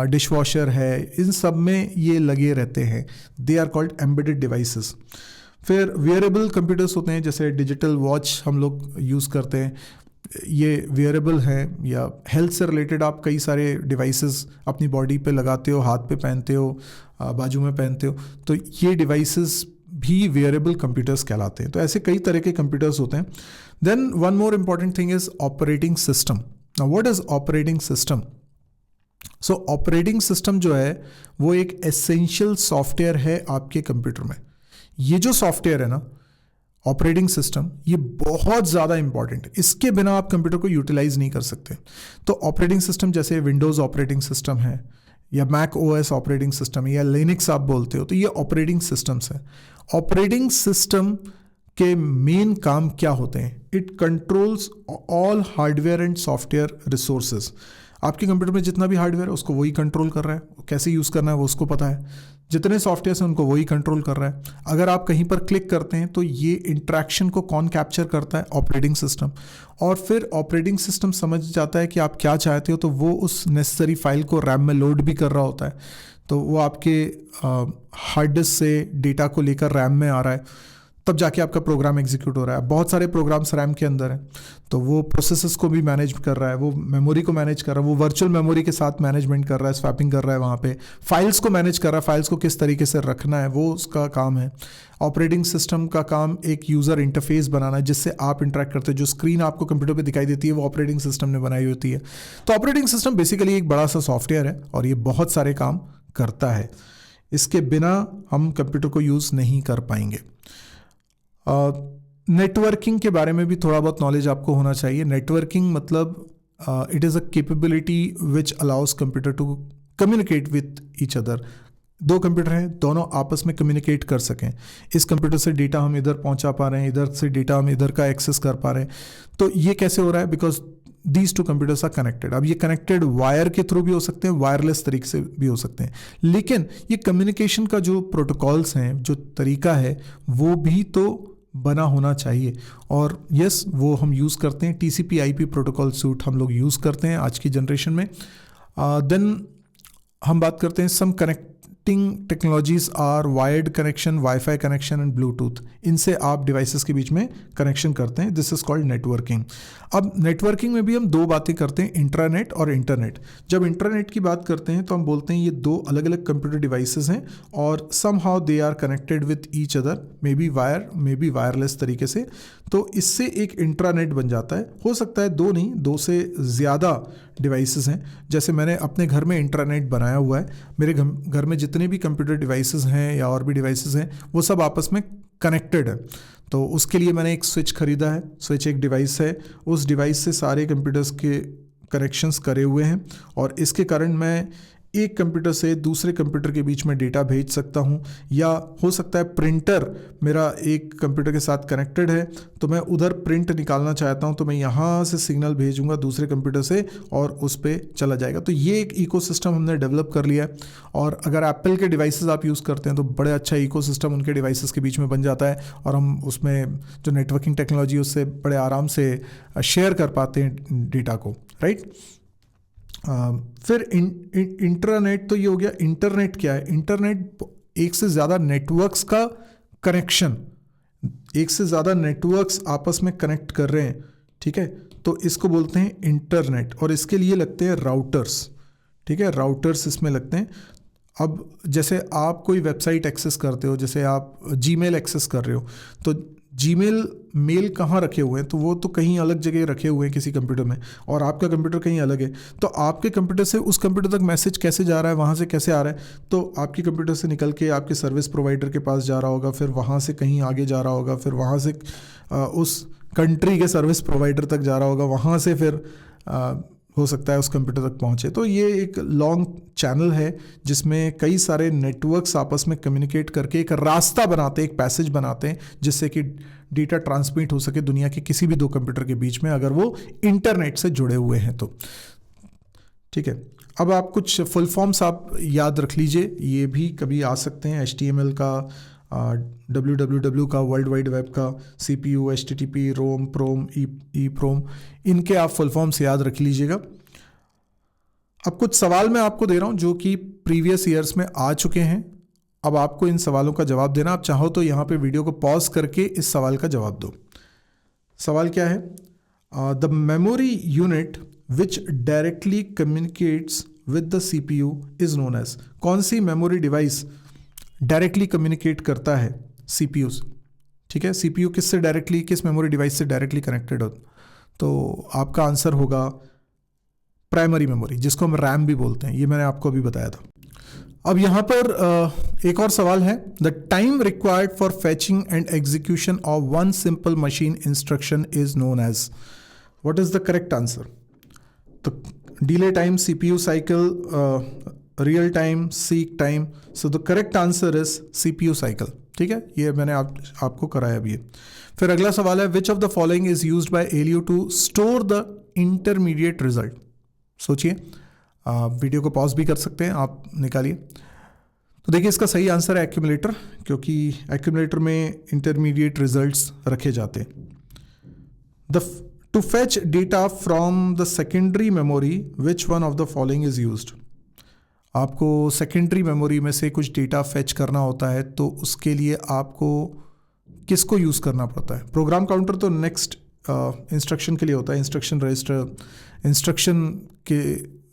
डिश वॉशर है, इन सब में ये लगे रहते हैं। They are called embedded devices. फिर वेयरेबल कंप्यूटर्स होते हैं, जैसे डिजिटल वॉच हम लोग यूज़ करते हैं, ये वेयरेबल हैं। या हेल्थ से रिलेटेड आप कई सारे डिवाइसेस अपनी बॉडी पे लगाते हो, हाथ पे पहनते हो, बाजू में पहनते हो, तो ये डिवाइसेस भी वेयरेबल कंप्यूटर्स कहलाते हैं। तो ऐसे कई तरह के कंप्यूटर्स होते हैं। Then one more important thing is operating system. Now what is operating system? So operating system जो है वो एक एसेंशियल सॉफ्टवेयर है आपके कंप्यूटर में। ये जो सॉफ्टवेयर है ना, ऑपरेटिंग सिस्टम, ये बहुत ज़्यादा इंपॉर्टेंट है, इसके बिना आप कंप्यूटर को यूटिलाइज नहीं कर सकते। तो ऑपरेटिंग सिस्टम जैसे विंडोज़ ऑपरेटिंग सिस्टम है, या मैक ओएस ऑपरेटिंग सिस्टम है, या लिनक्स आप बोलते हो, तो ये ऑपरेटिंग सिस्टम्स हैं। ऑपरेटिंग सिस्टम के मेन काम क्या होते हैं? It controls all hardware and software resources. आपके कंप्यूटर में जितना भी हार्डवेयर है उसको वही कंट्रोल कर रहा है, कैसे यूज़ करना है वो उसको पता है। जितने सॉफ्टवेयर हैं उनको वही कंट्रोल कर रहा है। अगर आप कहीं पर क्लिक करते हैं तो ये इंट्रैक्शन को कौन कैप्चर करता है? Operating system. और फिर ऑपरेटिंग सिस्टम समझ जाता है कि आप क्या चाहते हो, तो वो उस नेसेसरी फाइल को रैम में लोड भी कर रहा होता है। तो वो आपके हार्ड डिस्क से डेटा को लेकर रैम में आ रहा है, तब जाके आपका प्रोग्राम एग्जीक्यूट हो रहा है। बहुत सारे प्रोग्राम्स रैम के अंदर हैं, तो वो प्रोसेसेस को भी मैनेज कर रहा है, वो मेमोरी को मैनेज कर रहा है, वो वर्चुअल मेमोरी के साथ मैनेजमेंट कर रहा है, स्वैपिंग कर रहा है, वहाँ पे फाइल्स को मैनेज कर रहा है, फाइल्स को किस तरीके से रखना है वो उसका काम है। ऑपरेटिंग सिस्टम का काम एक यूज़र इंटरफेस बनाना है जिससे आप इंटरेक्ट करते हो। जो स्क्रीन आपको कंप्यूटर पे दिखाई देती है वो ऑपरेटिंग सिस्टम ने बनाई होती है। तो ऑपरेटिंग सिस्टम बेसिकली एक बड़ा सा सॉफ्टवेयर है और ये बहुत सारे काम करता है। इसके बिना हम कंप्यूटर को यूज़ नहीं कर पाएंगे। नेटवर्किंग के बारे में भी थोड़ा बहुत नॉलेज आपको होना चाहिए। नेटवर्किंग मतलब it is a capability which allows computer to communicate with each other. दो कंप्यूटर हैं, दोनों आपस में कम्युनिकेट कर सकें। इस कंप्यूटर से डेटा हम इधर पहुंचा पा रहे हैं, इधर से डेटा हम इधर का एक्सेस कर पा रहे हैं। तो ये कैसे हो रहा है? Because these two computers are connected. अब ये कनेक्टेड वायर के थ्रू भी हो सकते हैं, वायरलेस तरीके से भी हो सकते हैं, लेकिन ये कम्युनिकेशन का जो प्रोटोकॉल्स हैं, जो तरीका है, वो भी तो बना होना चाहिए। और यस, वो हम यूज़ करते हैं। TCP/IP प्रोटोकॉल सूट हम लोग यूज़ करते हैं आज की जनरेशन में। देन हम बात करते हैं some connecting technologies are wired connection, WiFi connection and Bluetooth. इनसे आप डिवाइसेस के बीच में कनेक्शन करते हैं। This is called networking. अब नेटवर्किंग में भी हम दो बातें करते हैं, इंट्रानेट और इंटरनेट। जब इंटरनेट की बात करते हैं तो हम बोलते हैं ये दो अलग अलग कंप्यूटर डिवाइसेस हैं और somehow they are connected with each other, maybe wire, maybe wireless तरीके से। तो इससे एक इंट्रानेट बन जाता है। हो सकता है दो नहीं, दो से ज़्यादा डिवाइसेस हैं। जैसे मैंने अपने घर में इंट्रानेट बनाया हुआ है। मेरे घर में जितने भी कंप्यूटर डिवाइसेस हैं या और भी डिवाइसेस हैं वो सब आपस में कनेक्टेड है। तो उसके लिए मैंने एक स्विच खरीदा है। स्विच एक डिवाइस है, उस डिवाइस से सारे कंप्यूटर्स के कनेक्शंस करे हुए हैं और इसके कारण मैं एक कंप्यूटर से दूसरे कंप्यूटर के बीच में डेटा भेज सकता हूँ, या हो सकता है प्रिंटर मेरा एक कंप्यूटर के साथ कनेक्टेड है तो मैं उधर प्रिंट निकालना चाहता हूँ, तो मैं यहाँ से सिग्नल भेजूँगा दूसरे कंप्यूटर से और उस पर चला जाएगा। तो ये एक इकोसिस्टम हमने डेवलप कर लिया है। और अगर एप्पल के डिवाइसेस आप यूज़ करते हैं तो बड़े अच्छा इकोसिस्टम उनके डिवाइसेस के बीच में बन जाता है, और हम उसमें जो नेटवर्किंग टेक्नोलॉजी उससे बड़े आराम से शेयर कर पाते हैं डेटा को, राइट। फिर इंटरनेट, तो ये हो गया। इंटरनेट क्या है? इंटरनेट एक से ज़्यादा नेटवर्क्स का कनेक्शन, एक से ज़्यादा नेटवर्क्स आपस में कनेक्ट कर रहे हैं, ठीक है, तो इसको बोलते हैं इंटरनेट। और इसके लिए लगते हैं राउटर्स, ठीक है, राउटर्स इसमें लगते हैं। अब जैसे आप कोई वेबसाइट एक्सेस करते हो, जैसे आप जीमेल एक्सेस कर रहे हो, तो जीमेल मेल कहाँ रखे हुए हैं? तो वो तो कहीं अलग जगह रखे हुए हैं किसी कंप्यूटर में, और आपका कंप्यूटर कहीं अलग है। तो आपके कंप्यूटर से उस कंप्यूटर तक मैसेज कैसे जा रहा है, वहाँ से कैसे आ रहा है? तो आपके कंप्यूटर से निकल के आपके सर्विस प्रोवाइडर के पास जा रहा होगा, फिर वहाँ से कहीं आगे जा रहा होगा, फिर वहाँ से उस कंट्री के सर्विस प्रोवाइडर तक जा रहा होगा, वहाँ से फिर हो सकता है उस कंप्यूटर तक पहुँचे। तो ये एक लॉन्ग चैनल है जिसमें कई सारे नेटवर्क्स आपस में कम्युनिकेट करके एक रास्ता बनाते हैं, एक पैसेज बनाते हैं, जिससे कि डेटा ट्रांसमिट हो सके दुनिया के किसी भी दो कंप्यूटर के बीच में, अगर वो इंटरनेट से जुड़े हुए हैं तो, ठीक है। अब आप कुछ फुल फॉर्म्स आप याद रख लीजिए, ये भी कभी आ सकते हैं। HTML का, www का, वर्ल्ड वाइड वेब का, CPU, HTTP, रोम, प्रोम, EEPROM, इनके आप फुल फॉर्म्स याद रख लीजिएगा। अब कुछ सवाल मैं आपको दे रहा हूँ जो कि प्रीवियस ईयर्स में आ चुके हैं। अब आपको इन सवालों का जवाब देना। आप चाहो तो यहाँ पे वीडियो को पॉज करके इस सवाल का जवाब दो। सवाल क्या है? The memory unit which directly communicates with the CPU is known as. कौन सी मेमोरी डिवाइस डायरेक्टली कम्युनिकेट करता है CPU से? ठीक है, CPU किससे डायरेक्टली, किस मेमोरी डिवाइस से डायरेक्टली कनेक्टेड हो? तो आपका आंसर होगा प्राइमरी मेमोरी, जिसको हम रैम भी बोलते हैं। ये मैंने आपको अभी बताया था। अब यहाँ पर एक और सवाल है। The time required for fetching and execution of one simple machine instruction is known as. What is the correct answer? तो delay time, CPU cycle, real time, seek time. So the correct answer is CPU cycle, ठीक है। ये मैंने आपको कराया अभी। फिर अगला सवाल है, which of the following is used by ALU to store the intermediate result? सोचिए, वीडियो को पॉज भी कर सकते हैं, आप निकालिए। तो देखिए, इसका सही आंसर है एक्यूमुलेटर, क्योंकि एक्यूमुलेटर में इंटरमीडिएट रिजल्ट्स रखे जाते हैं। To fetch data from the secondary memory, which one of the following is used? आपको सेकेंडरी मेमोरी में से कुछ डेटा फैच करना होता है, तो उसके लिए आपको किसको यूज़ करना पड़ता है? प्रोग्राम काउंटर तो नेक्स्ट इंस्ट्रक्शन के लिए होता है, इंस्ट्रक्शन रजिस्टर इंस्ट्रक्शन के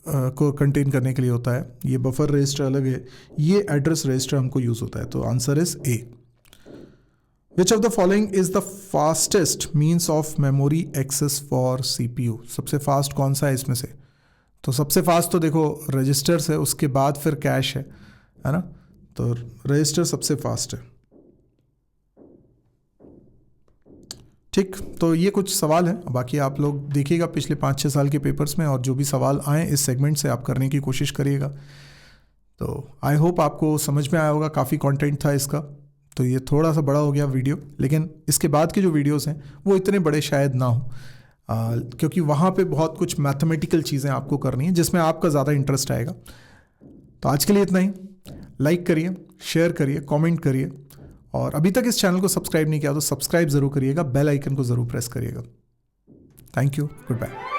को कंटेन करने के लिए होता है। ये बफर रजिस्टर अलग है, ये एड्रेस रजिस्टर हमको यूज़ होता है। तो answer is A। Which of the following is the fastest means of memory access for CPU? सबसे फास्ट कौन सा है इसमें से? तो सबसे फास्ट तो देखो रजिस्टर्स है, उसके बाद फिर कैश है ना। तो रजिस्टर सबसे फास्ट है, ठीक। तो ये कुछ सवाल हैं, बाकी आप लोग देखिएगा पिछले 5-6 साल के पेपर्स में, और जो भी सवाल आए इस सेगमेंट से आप करने की कोशिश करिएगा। तो आई होप आपको समझ में आया होगा। काफ़ी कंटेंट था इसका, तो ये थोड़ा सा बड़ा हो गया वीडियो, लेकिन इसके बाद के जो वीडियोस हैं वो इतने बड़े शायद ना हो, क्योंकि वहाँ पे बहुत कुछ मैथमेटिकल चीज़ें आपको करनी है जिसमें आपका ज़्यादा इंटरेस्ट आएगा। तो आज के लिए इतना ही। लाइक करिए, शेयर करिए, कमेंट करिए, और अभी तक इस चैनल को सब्सक्राइब नहीं किया तो सब्सक्राइब ज़रूर करिएगा, बेल आइकन को ज़रूर प्रेस करिएगा। Thank you, good bye.